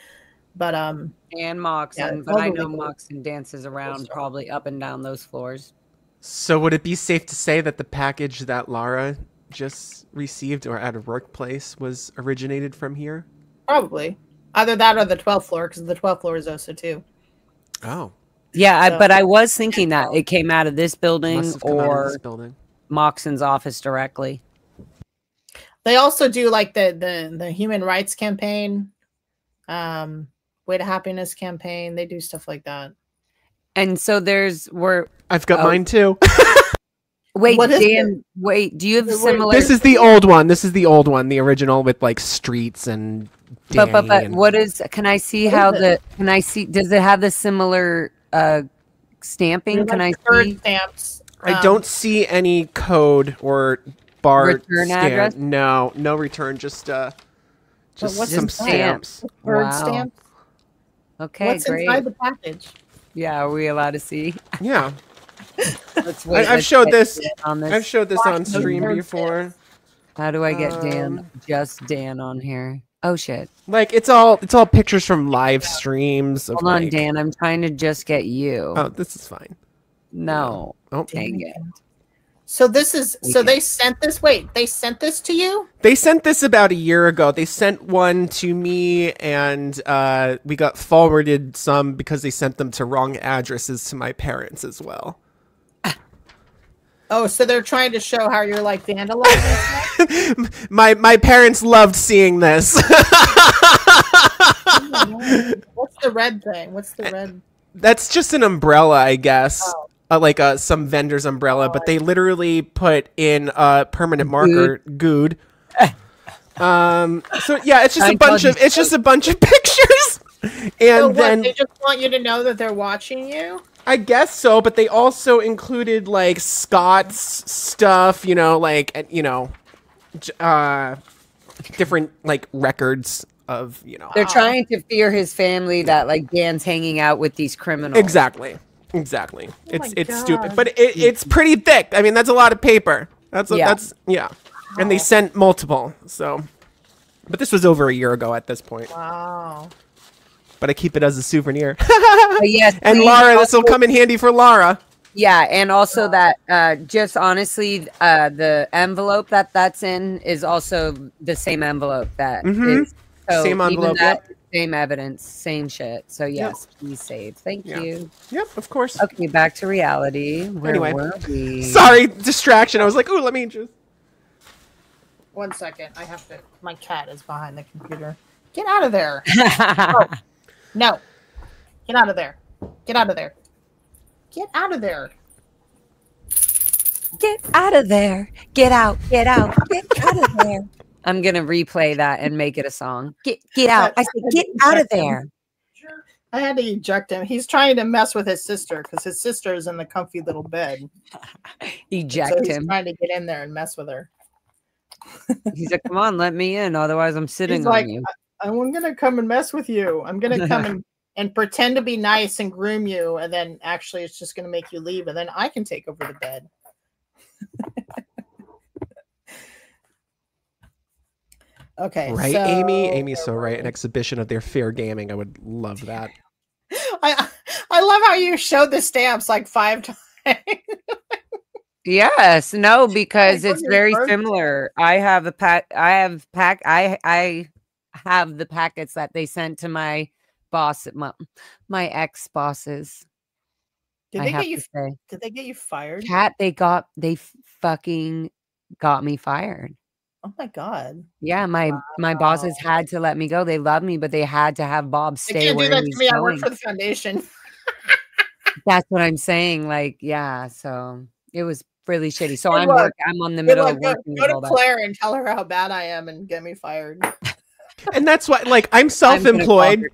A: and Moxon, but I know Moxon dances around probably up and down those floors.
B: So would it be safe to say that the package that Lara just received or at her workplace was originated from here?
C: Probably. Either that or the 12th floor, because the 12th floor is OSA too.
B: Oh.
A: Yeah, but I was thinking that it came out of this building or Moxon's office directly.
C: They also do like the human rights campaign, Way to Happiness campaign. They do stuff like that.
A: And so
B: I've got mine too.
A: Wait, Dan, wait, do you have similar?
B: This is the old one. This is the old one, the original with like streets and
A: but what is, can I see how does it have the similar stamping? Can I see
C: stamps?
B: I don't see any code or bar
A: return address.
B: No return. Just some stamps.
C: Bird stamps.
A: Okay,
C: what's
A: great.
C: Inside the package?
A: Yeah, are we allowed to see?
B: Yeah. I've showed this. I've showed this on stream before.
A: How do I get Dan? Just Dan on here. Oh shit!
B: Like it's all pictures from live streams.
A: Hold on, Dan. I'm trying to just get you.
B: Oh, this is fine.
A: No.
B: Oh,
A: dang it.
C: So this is they sent this. Wait, they sent this to you?
B: They sent this about a year ago. They sent one to me, and we got forwarded some because they sent them to wrong addresses to my parents as well.
C: Oh, so they're trying to show how you're like vandalizing.
B: my parents loved seeing this.
C: What's the red thing? What's the red?
B: That's just an umbrella, I guess.
C: Oh.
B: Like some vendor's umbrella, but they literally put in a permanent marker, good. So yeah, it's just a bunch of pictures. And
C: so
B: then
C: they just want you to know that they're watching you?
B: I guess so, but they also included like Scott's stuff, you know, like different like records of, you know.
A: They're trying to fear his family that like Dan's hanging out with these criminals.
B: Exactly.
C: Oh
B: It's stupid, but it's pretty thick. I mean, that's a lot of paper. That's and they sent multiple. So, but this was over a year ago at this point.
C: Wow.
B: But I keep it as a souvenir.
A: Yes,
B: and Laura, this will come in handy for Laura.
A: Yeah, and also that just honestly, the envelope that's in is also the same envelope that is. So
B: same envelope,
A: same evidence, same shit. So yes, please save. Thank you.
B: Yep, of course.
A: Okay, back to reality. Where were we?
B: Sorry, distraction. I was like, ooh, let me just.
C: 1 second. I have to. My cat is behind the computer. Get out of there. Oh. No. Get out of there. Get out of there. Get out of there.
A: Get out of there. Get out. Get out. Get out of there. I'm going to replay that and make it a song. Get out. I said, get out of there.
C: I had to eject him. He's trying to mess with his sister because his sister is in the comfy little bed.
A: Eject
C: so
A: him.
C: He's trying to get in there and mess with her.
A: He's like, come on, let me in. Otherwise, I'm sitting
C: He's
A: on
C: like,
A: you.
C: I'm going to come and mess with you. I'm going to come and pretend to be nice and groom you. And then actually it's just going to make you leave. And then I can take over the bed. Okay.
B: Right,
C: so,
B: Amy? Amy's so right. An exhibition of their fair gaming. I would love that.
C: I love how you showed the stamps like 5 times.
A: Yes, no, because it's very similar. I have the packets that they sent to my boss, my ex bosses.
C: Did they get you fired?
A: Kat, they fucking got me fired.
C: Oh my God.
A: Yeah, my bosses had to let me go. They love me, but they had to have Bob stay where he was going.
C: I work for the foundation.
A: That's what I'm saying. Like, yeah, so it was really shitty. So I'm on the middle of working.
C: Go to Claire and tell her how bad I am and get me fired.
B: And that's why, like, I'm self-employed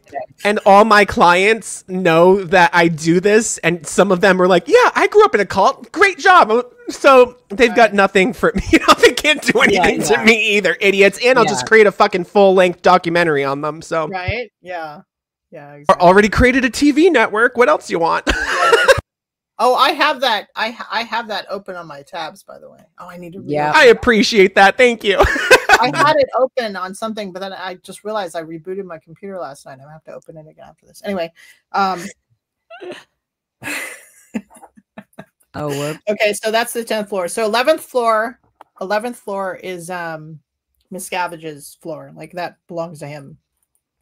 B: and all my clients know that I do this. And some of them are like, yeah, I grew up in a cult. Great job. So they've got nothing for me. You know, they can't do anything to me either, idiots. And I'll just create a fucking full-length documentary on them. So
C: right. Yeah. Yeah.
B: Exactly. Already created a TV network. What else do you want?
C: Oh, I have that. I have that open on my tabs, by the way. Oh, I need to.
B: I appreciate that. Thank you.
C: I had it open on something, but then I just realized I rebooted my computer last night. I'm gonna have to open it again after this. Anyway. Okay, so that's the 10th floor. So 11th floor is Miscavige's floor. Like that belongs to him.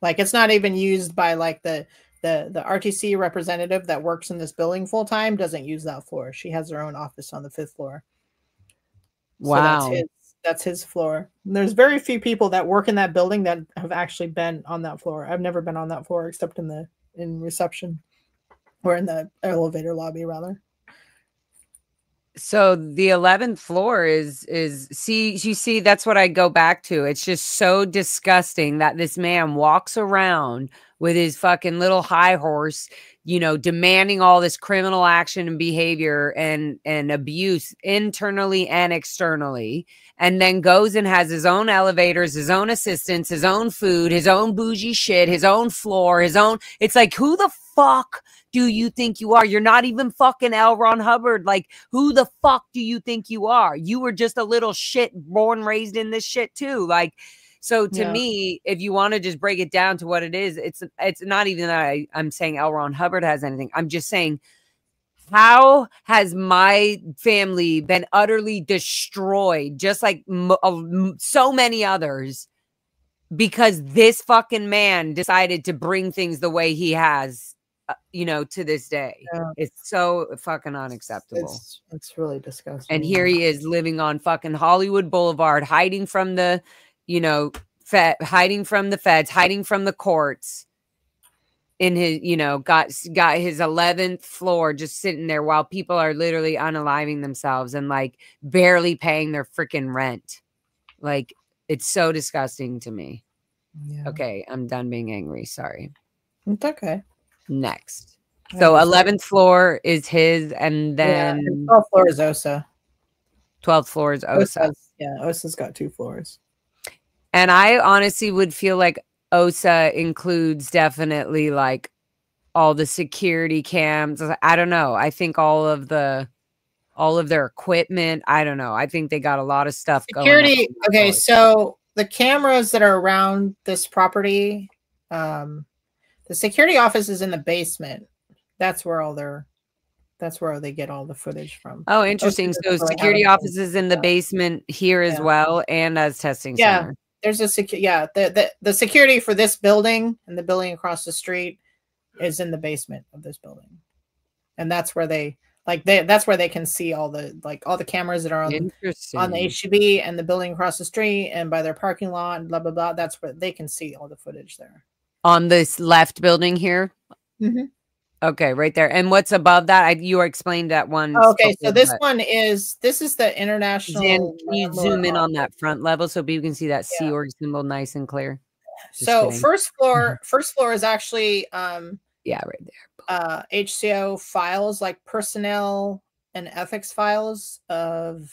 C: Like it's not even used by like the RTC representative that works in this building full time doesn't use that floor. She has her own office on the 5th floor.
A: Wow.
C: So that's his floor. And there's very few people that work in that building that have actually been on that floor. I've never been on that floor except in reception or in the elevator lobby rather.
A: So the 11th floor is you see, that's what I go back to. It's just so disgusting that this man walks around with his fucking little high horse, you know, demanding all this criminal action and behavior and abuse internally and externally, and then goes and has his own elevators, his own assistants, his own food, his own bougie shit, his own floor, it's like, who the fuck do you think you are? You're not even fucking L. Ron Hubbard. Like, who the fuck do you think you are? You were just a little shit born, raised in this shit too. Like, so to me, if you want to just break it down to what it is, it's not even that I'm saying L. Ron Hubbard has anything. I'm just saying, how has my family been utterly destroyed, just like so many others, because this fucking man decided to bring things the way he has, you know, to this day. It's so fucking unacceptable.
C: It's really disgusting.
A: And here he is living on fucking Hollywood Boulevard, hiding from the, you know, hiding from the feds, hiding from the courts. in his, you know, got his 11th floor just sitting there while people are literally unaliving themselves and like barely paying their freaking rent. Like, it's so disgusting to me.
C: Yeah.
A: Okay, I'm done being angry. Sorry.
C: It's okay.
A: Next. So 11th floor is his, and
C: Yeah,
A: then
C: 12th floor is Osa.
A: 12th floor is Osa.
C: Yeah, Osa's got 2 floors.
A: And I honestly would feel like Osa includes definitely like all the security cams. I don't know. I think all of their equipment. I don't know. I think they got a lot of stuff
C: Security.
A: going on.
C: Okay, so the cameras that are around this property, the security office is in the basement. That's where they get all the footage from.
A: Oh, interesting. So security offices in the basement here as well, and as testing center.
C: There's a the security for this building and the building across the street is in the basement of this building, and that's where that's where they can see all the cameras that are on the HEB and the building across the street and by their parking lot and blah blah blah. That's where they can see all the footage there.
A: On this left building here.
C: Mm-hmm.
A: Okay, right there. And what's above that? You explained that one.
C: Okay, so this is the international.
A: Can you zoom in on that front level so people can see that Sea Org symbol nice and clear?
C: So first floor is actually
A: right there.
C: HCO files, like personnel and ethics files of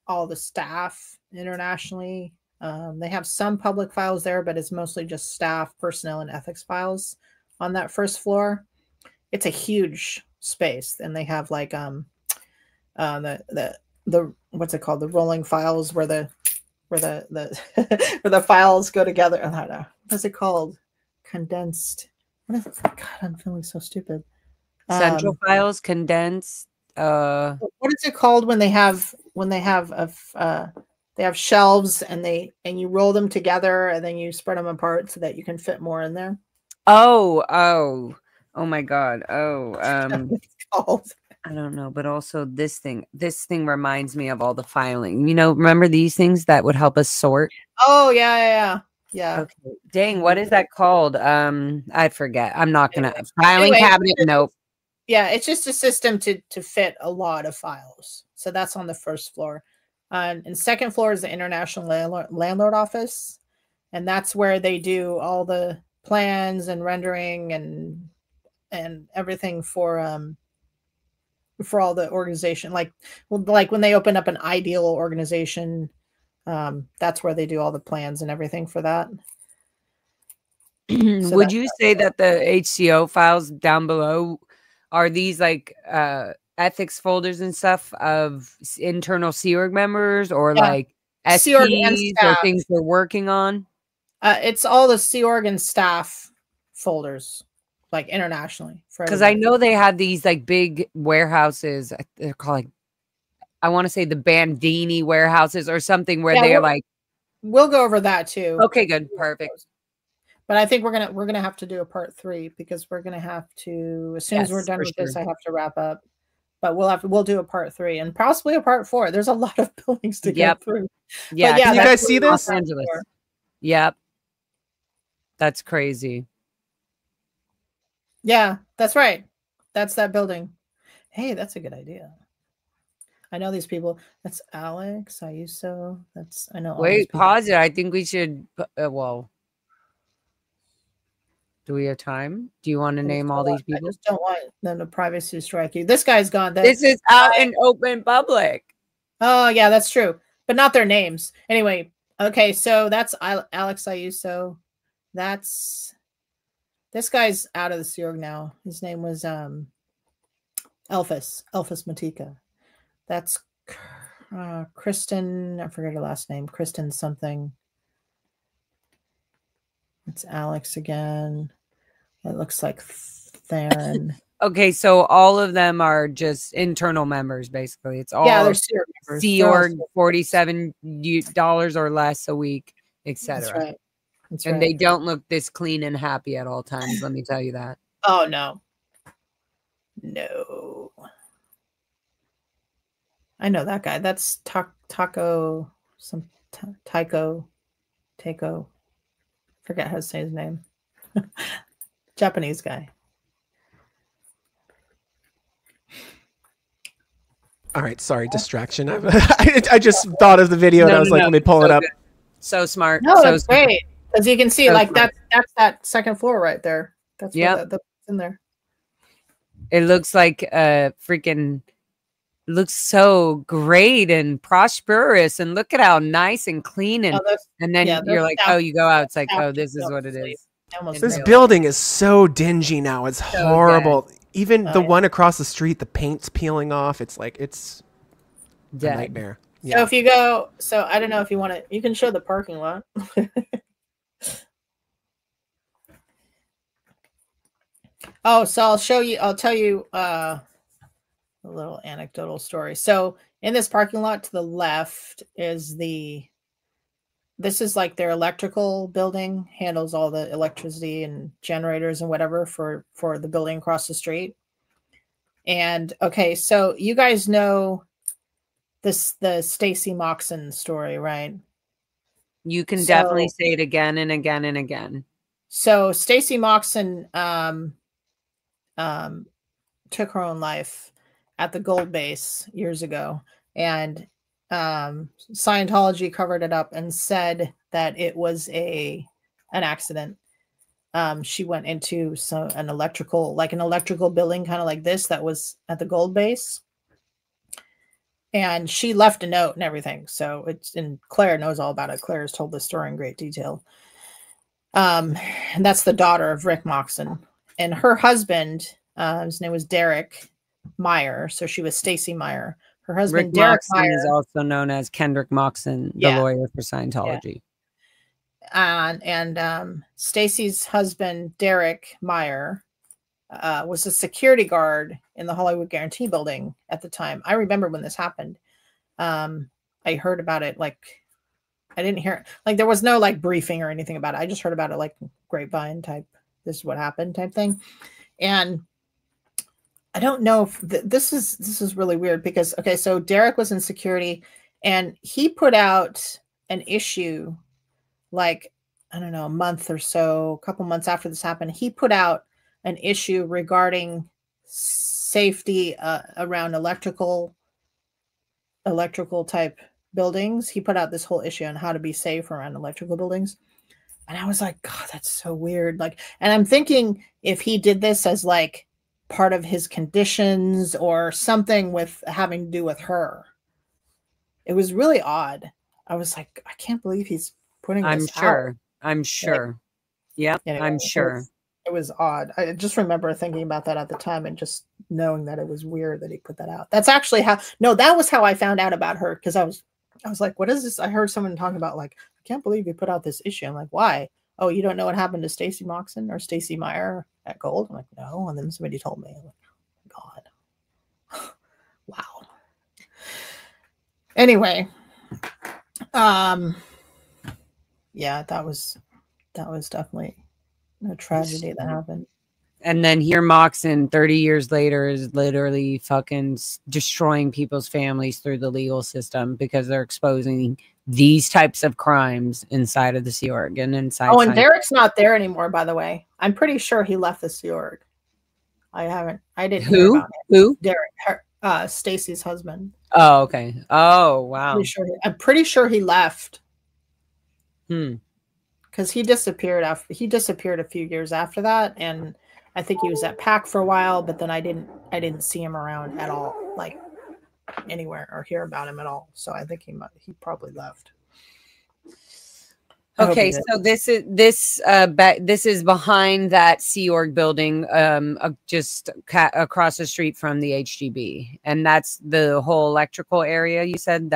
C: all the staff internationally. They have some public files there, but it's mostly just staff, personnel, and ethics files on that first floor. It's a huge space, and they have like the what's it called, the rolling files where the where the files go together. I don't know, what's it called, condensed. What is it? God, I'm feeling so stupid.
A: Central files, condensed.
C: What is it called when they have shelves and you roll them together and then you spread them apart so that you can fit more in there?
A: Oh my God.
C: It's called.
A: I don't know, but also this thing reminds me of all the filing. You know, remember these things that would help us sort?
C: Oh yeah.
A: Okay. Dang, what is that called? I forget. I'm not gonna filing cabinet. Nope.
C: Yeah, it's just a system to fit a lot of files. So that's on the first floor. And second floor is the international landlord office, and that's where they do all the plans and rendering and everything for all the organization. Like when they open up an ideal organization, that's where they do all the plans and everything for that.
A: So would you say that the HCO files down below are these like ethics folders and stuff of internal Sea Org members, or like SPs or things they're working on?
C: It's all the Sea Org and staff folders, like internationally.
A: Because I know they had these like big warehouses. They're called, like, I want to say the Bandini warehouses or something, where they're like.
C: We'll go over that too.
A: Okay, good, perfect.
C: But I think we're gonna have to do a part 3, because we're gonna have to, as soon as we're done with this, I have to wrap up. But we'll do a part 3 and possibly a part 4. There's a lot of buildings to get through.
A: Yeah,
B: can you guys see this?
A: Los Angeles. Yep, that's crazy.
C: Yeah, that's right. That's that building. Hey, that's a good idea. I know these people. That's Alex Ayuso. I know.
A: Wait, pause it. I think we should. Well. Do we have time? Do you want to name all these people?
C: I just don't want them to privacy strike you. This guy's gone.
A: This is out in open public.
C: Oh, yeah, that's true. But not their names. Anyway, okay, so that's Alex Ayuso. This guy's out of the Sea Org now. His name was Elphys Matika. That's Kristen, I forget her last name. Kristen something. It's Alex again. It looks like Theron.
A: Okay, so all of them are just internal members, basically. It's all
C: they're
A: Sea Org, $47 or less a week, etc.
C: That's right.
A: And they don't look this clean and happy at all times. Let me tell you that.
C: Oh no. No. I know that guy. That's Taco. Forget how to say his name. Japanese guy.
B: All right, sorry, distraction. I just thought of the video and I was like, let me pull it up.
A: Good. So smart.
C: No,
A: so
C: it's great. Because you can see,
A: so
C: like,
A: smart.
C: that's that second floor right there. That's
A: Yep.
C: where that's in there.
A: It looks like freaking looks so great and prosperous, and look at how nice and clean and then you're like, oh, you go out, it's like, oh, this is what it is.
B: This building is so dingy now. It's horrible. Even the one across the street, the paint's peeling off. It's like it's a nightmare.
C: So if you go, so I don't know if you want to, you can show the parking lot. Oh, so I'll show you, I'll tell you a little anecdotal story. So in this parking lot to the left is this is like their electrical building, handles all the electricity and generators and whatever for the building across the street. And okay, so you guys know the Stacy Moxon story, right?
A: You can definitely say it again and again and again. So
C: Stacy Moxon took her own life at the Gold Base years ago, and Scientology covered it up and said that it was an accident. She went into an electrical building kind of like this that was at the Gold Base, and she left a note and everything. So and Claire knows all about it. Claire has told the story in great detail. And that's the daughter of Rick Moxon, and her husband, his name was Derek Meyer. So she was Stacy Meyer. Her husband, Derek Meyer,
A: is also known as Kendrick Moxon, the lawyer for Scientology.
C: Yeah. And Stacy's husband, Derek Meyer, was a security guard in the Hollywood Guarantee building at the time. I remember when this happened. I heard about it, like, I didn't hear, like, there was no like briefing or anything about it. I just heard about it like grapevine type, this is what happened type thing. And I don't know if this is really weird because, okay, so Derek was in security and he put out an issue like, I don't know, a month or so, a couple months after this happened. He put out an issue regarding safety around electrical type buildings. He put out this whole issue on how to be safe around electrical buildings. And I was like, God, that's so weird. Like, and I'm thinking if he did this as like part of his conditions or something with having to do with her. It was really odd. I was like, I can't believe he's putting this out.
A: I'm sure. Like, yeah, anyway, I'm sure.
C: It was odd. I just remember thinking about that at the time and just knowing that it was weird that he put that out. That's actually how, no, that was how I found out about her. Cause I was like, what is this? I heard someone talking about like, I can't believe he put out this issue. I'm like, why? Oh, you don't know what happened to Stacy Moxon or Stacy Meyer at Gold? I'm like, no. And then somebody told me. I'm like, oh, God. Wow. Anyway. Yeah, that was definitely a tragedy that happened.
A: And then here Moxon 30 years later is literally fucking destroying people's families through the legal system because they're exposing these types of crimes inside of the Sea Org and inside.
C: Oh, and Derek's not there anymore, by the way. I'm pretty sure he left the Sea Org. I didn't hear about it.
A: Who?
C: Derek, Stacy's husband.
A: Oh, okay. Oh, wow.
C: I'm pretty sure he left. Because he disappeared a few years after that, and I think he was at PAC for a while, but then I didn't see him around at all, like anywhere, or hear about him at all. So I think he probably left.
A: Okay, so this is behind that Sea Org building, just across the street from the HGB, and that's the whole electrical area. You said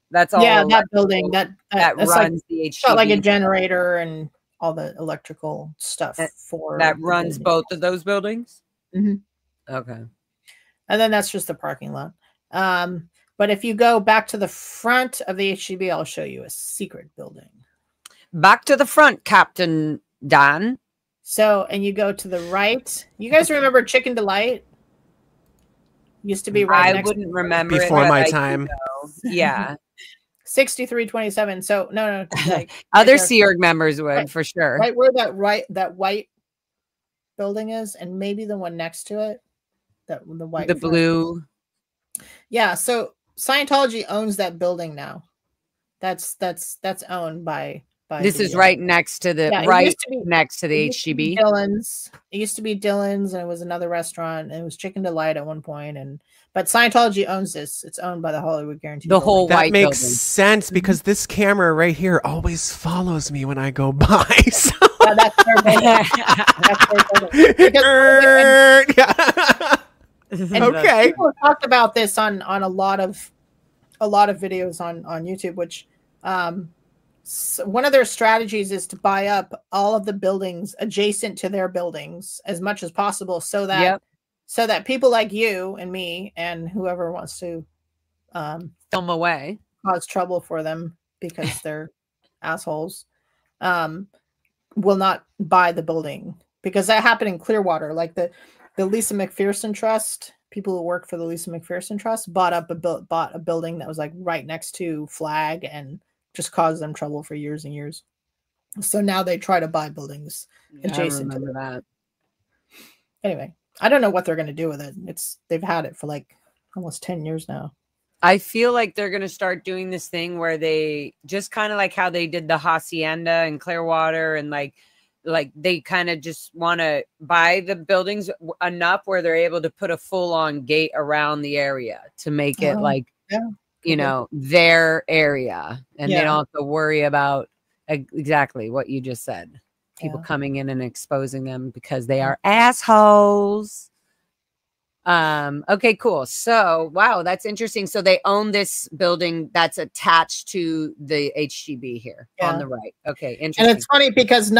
A: that's all.
C: Yeah, that building that
A: runs
C: like,
A: the HGB.
C: Got like a generator and all the electrical stuff
A: that runs both of those buildings.
C: Mm-hmm.
A: Okay,
C: and then that's just the parking lot. But if you go back to the front of the HGB, I'll show you a secret building.
A: Back to the front, Captain Dan.
C: So, and you go to the right. You guys remember Chicken Delight? Used to be right next.
A: I wouldn't remember
B: before my time.
A: Yeah.
C: 6327. So no. Like,
A: other Sea Org members would for sure.
C: Right where that white building is, and maybe the one next to it, the white,
A: the blue.
C: Yeah. So Scientology owns that building now. That's owned by
A: This
C: the,
A: is right next to the next to the HGB.
C: Dylan's. It used to be Dylan's, and it was another restaurant, and it was Chicken Delight at one point. But Scientology owns this. It's owned by the Hollywood Guarantee.
A: The whole
B: that
A: white
B: makes
A: building.
B: sense because this camera right here always follows me when I go by. So.
C: That's their building. That's their building. And
B: Okay.
C: people have talked about this on a lot of videos on YouTube, which so one of their strategies is to buy up all of the buildings adjacent to their buildings as much as possible, so that people like you and me and whoever wants to
A: film away,
C: cause trouble for them because they're assholes, will not buy the building, because that happened in Clearwater. Like the Lisa McPherson Trust, people who work for the Lisa McPherson Trust bought a building that was like right next to Flag and just caused them trouble for years and years. So now they try to buy buildings adjacent to
A: that.
C: Anyway, I don't know what they're going to do with it. They've had it for like almost 10 years now.
A: I feel like they're going to start doing this thing where they just kind of like how they did the Hacienda in Clearwater, and like they kind of just want to buy the buildings enough where they're able to put a full-on gate around the area to make it their area, and they don't have to worry about exactly what you just said. People coming in and exposing them because they are assholes. Okay, cool. So, wow, that's interesting. So they own this building that's attached to the HGB here on the right. Okay, interesting.
C: And it's funny because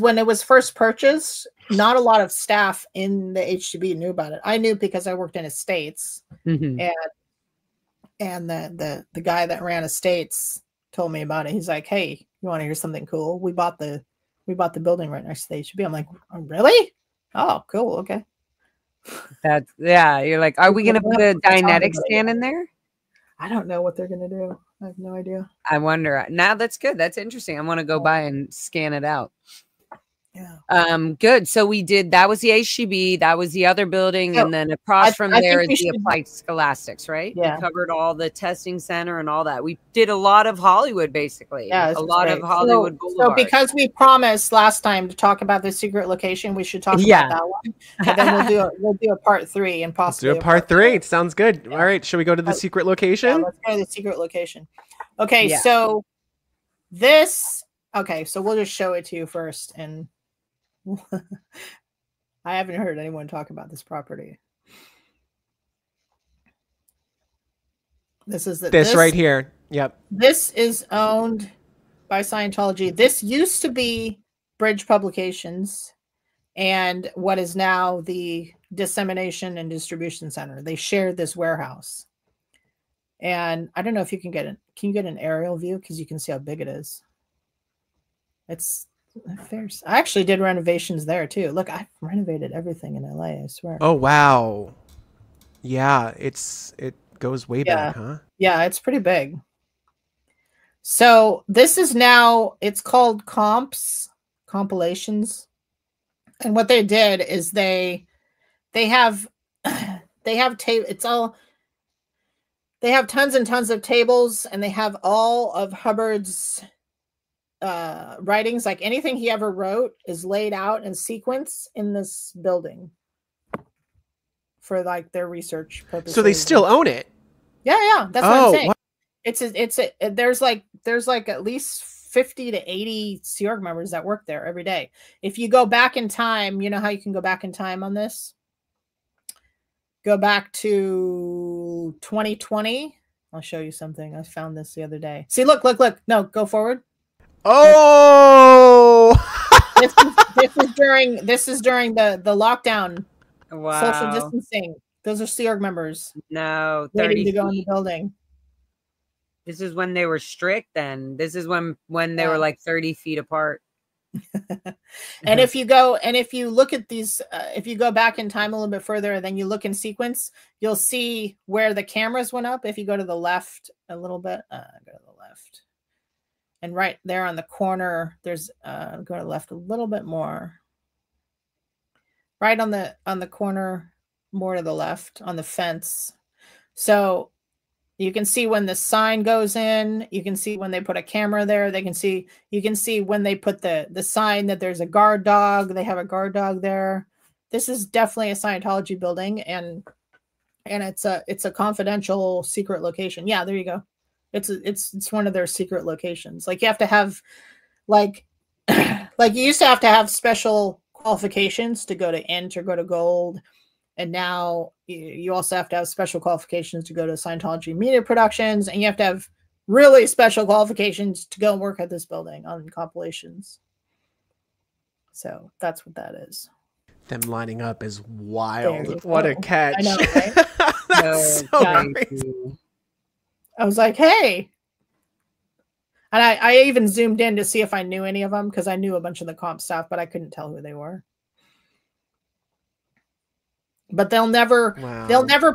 C: when it was first purchased, not a lot of staff in the HGB knew about it. I knew because I worked in estates, and the guy that ran estates told me about it. He's like, "Hey, you want to hear something cool? We bought the building right next to the HGB." I'm like, "Oh, really? Oh, cool. Okay."
A: You're like, are we going to put a Dinetic stand in there?
C: I don't know what they're going to do. I have no idea.
A: I wonder. Now that's good. That's interesting. I want to go by and scan it out.
C: Yeah.
A: Good. So we did, that was the HGB, that was the other building, and then across from there is the Applied Scholastics, right?
C: Yeah.
A: We covered all the testing center and all that. We did a lot of Hollywood, basically.
C: Yeah,
A: a lot of Hollywood Boulevard.
C: So because we promised last time to talk about the secret location, we should talk about that one. And then we'll do a part 3 and possibly
B: do a part 3. It sounds good. All right, should we go to the secret location?
C: Yeah, let's go to the secret location. Okay, so this, so we'll just show it to you first, and I haven't heard anyone talk about this property. This is this
B: right here. Yep.
C: This is owned by Scientology. This used to be Bridge Publications and what is now the Dissemination and Distribution Center. They shared this warehouse. And I don't know if you can get an aerial view, because you can see how big it is. I actually did renovations there too. Look, I've renovated everything in LA, I swear.
B: Oh wow. Yeah, it goes way back, huh?
C: Yeah, it's pretty big. So this is now, it's called compilations. And what they did is they have tons and tons of tables, and they have all of Hubbard's writings. Like anything he ever wrote is laid out in sequence in this building for like their research purposes.
B: So they still own it.
C: Yeah, that's what I'm saying. Wow. There's like at least 50 to 80 Sea Org members that work there every day. If you go back in time, you know how you can go back in time on this? Go back to 2020. I'll show you something. I found this the other day. See, look. No, go forward.
B: Oh,
C: this is during the lockdown.
A: Wow.
C: Social distancing. Those are Sea Org members.
A: No,
C: 30 waiting to go in the building.
A: This is when they were strict. Then this is when they were like 30 feet apart.
C: And if you look at these, if you go back in time a little bit further, and then you look in sequence, you'll see where the cameras went up. If you go to the left a little bit, go to the left. And right there on the corner, there's go to the left a little bit more. right on the corner, more to the left on the fence. So you can see when the sign goes in, you can see when they put a camera there, you can see when they put the sign that there's a guard dog, they have a guard dog there. This is definitely a Scientology building, and it's a confidential secret location. Yeah, there you go. It's one of their secret locations. Like you have to have like like you used to have special qualifications to go to Int or go to Gold. And now you also have to have special qualifications to go to Scientology Media Productions, and you have to have really special qualifications to go and work at this building on compilations. So that's what that is.
B: Them lining up is wild. What a catch.
C: I know, right?
B: That's so crazy.
C: I was like, hey. And I even zoomed in to see if I knew any of them, because I knew a bunch of the comp staff, but I couldn't tell who they were. But they'll never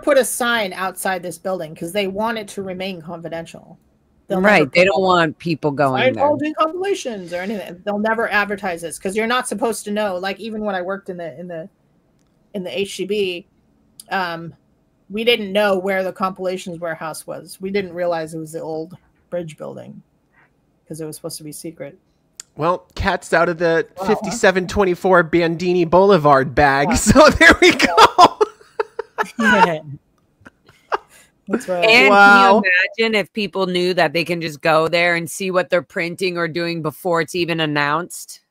C: put a sign outside this building because they want it to remain confidential.
A: Right. They don't want people going there.
C: Scientology compilations or anything. They'll never advertise this because you're not supposed to know. Like even when I worked in the HCB, we didn't know where the compilations warehouse was. We didn't realize it was the old bridge building because it was supposed to be secret.
B: Well, cat's out of the 5724 Bandini Boulevard bag, so there we go.
C: That's right.
A: And can you imagine if people knew that they can just go there and see what they're printing or doing before it's even announced?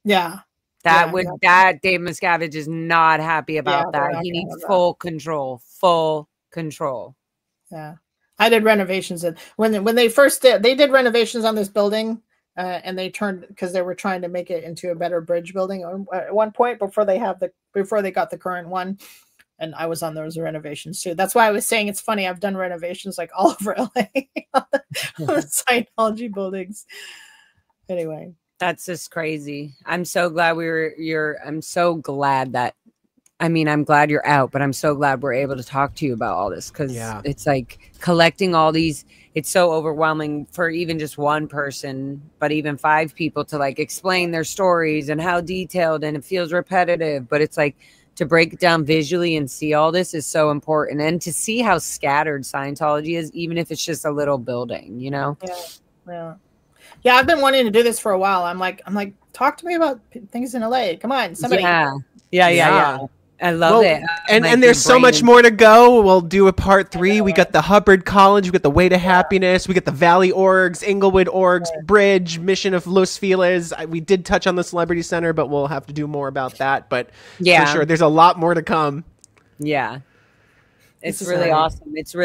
C: Yeah.
A: That Dave Miscavige is not happy about that. He needs full control. Full control.
C: Yeah. I did renovations when they first did renovations on this building. And they turned because they were trying to make it into a better bridge building at one point before they got the current one, and I was on those renovations too. That's why I was saying it's funny. I've done renovations like all over LA on the Scientology buildings. Anyway,
A: that's just crazy. I'm so glad I'm so glad that. I mean, I'm glad you're out, but I'm so glad we're able to talk to you about all this because it's like collecting all these. It's so overwhelming for even just one person, but even 5 people to like explain their stories and how detailed, and it feels repetitive, but it's like to break it down visually and see all this is so important, and to see how scattered Scientology is, even if it's just a little building, you know?
C: Yeah. I've been wanting to do this for a while. I'm like, talk to me about things in LA. Come on, somebody.
A: Yeah. I love it.
B: And there's so much more to go. We'll do a part 3. We got the Hubbard College. We got the Way to Happiness. We got the Valley Orgs, Inglewood Orgs, Bridge, Mission of Los Feliz. We did touch on the Celebrity Center, but we'll have to do more about that. But for sure, there's a lot more to come.
A: Yeah. It's really awesome. It's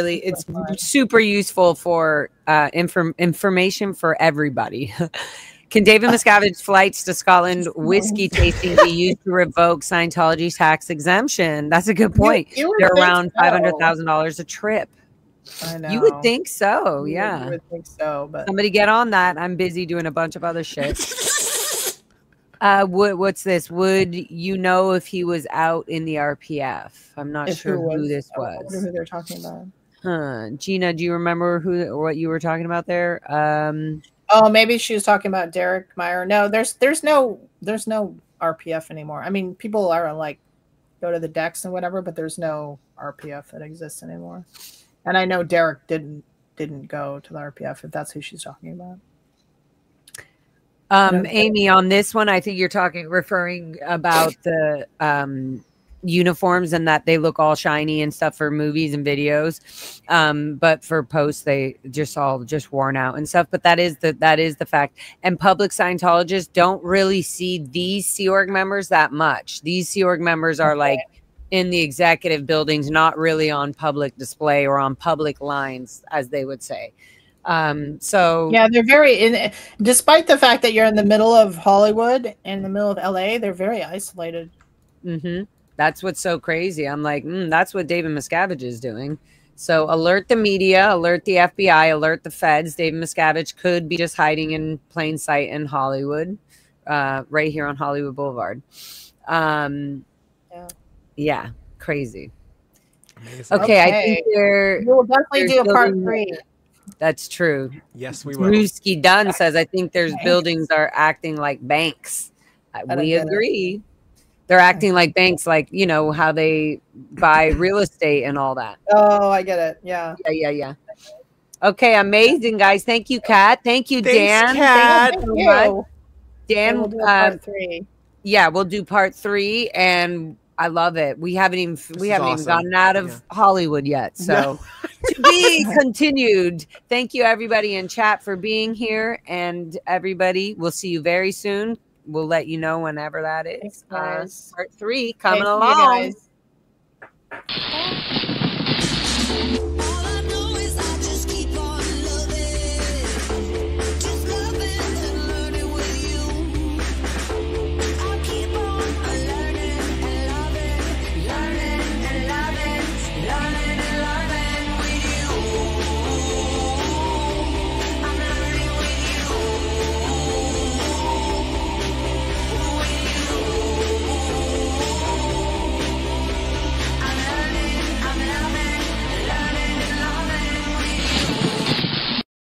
A: super useful for information for everybody. Can David Miscavige's flights to Scotland whiskey tasting be used to revoke Scientology tax exemption? That's a good point. They're around $500,000 a trip.
C: I know.
A: You would think so, yeah.
C: You would think so, but
A: somebody get on that. I'm busy doing a bunch of other shit. What's this? Would you know if he was out in the RPF? I'm not sure who this was.
C: I wonder who they're talking about.
A: Gina, do you remember what you were talking about there?
C: Oh, maybe she was talking about Derek Meyer. No, there's no RPF anymore. I mean, people are like go to the decks and whatever, but there's no RPF that exists anymore. And I know Derek didn't go to the RPF, if that's who she's talking about.
A: Amy, on this one, I think you're referring about the uniforms and that they look all shiny and stuff for movies and videos, but for posts they just worn out and stuff. But that is the fact. And public Scientologists don't really see these Sea Org members that much. These Sea Org members are like in the executive buildings, not really on public display or on public lines, as they would say. So
C: yeah, they're despite the fact that you're in the middle of Hollywood, in the middle of LA, they're very isolated.
A: That's what's so crazy. I'm like, that's what David Miscavige is doing. So alert the media, alert the FBI, alert the feds. David Miscavige could be just hiding in plain sight in Hollywood, right here on Hollywood Boulevard. Yeah, crazy.
B: Amazing.
A: Okay, I think
C: we'll definitely do a part 3.
A: That's true.
B: Yes, we will.
A: Ruski Dunn says, I think there's buildings are acting like banks. We agree. They're acting like banks, like, you know, how they buy real estate and all that.
C: Oh, I get it. Yeah.
A: Yeah. Okay, amazing, guys. Thank you, Kat. Thank you,
B: Thanks,
A: Dan.
B: Kat.
A: Thank you so much. Dan,
C: we'll do part 3.
A: Yeah, we'll do part 3, and I love it. We haven't even gotten out of Hollywood yet, so to be continued. Thank you, everybody in chat, for being here, and everybody, we'll see you very soon. We'll let you know whenever that is.
C: Thanks, guys.
A: Part 3 coming along.
C: You guys.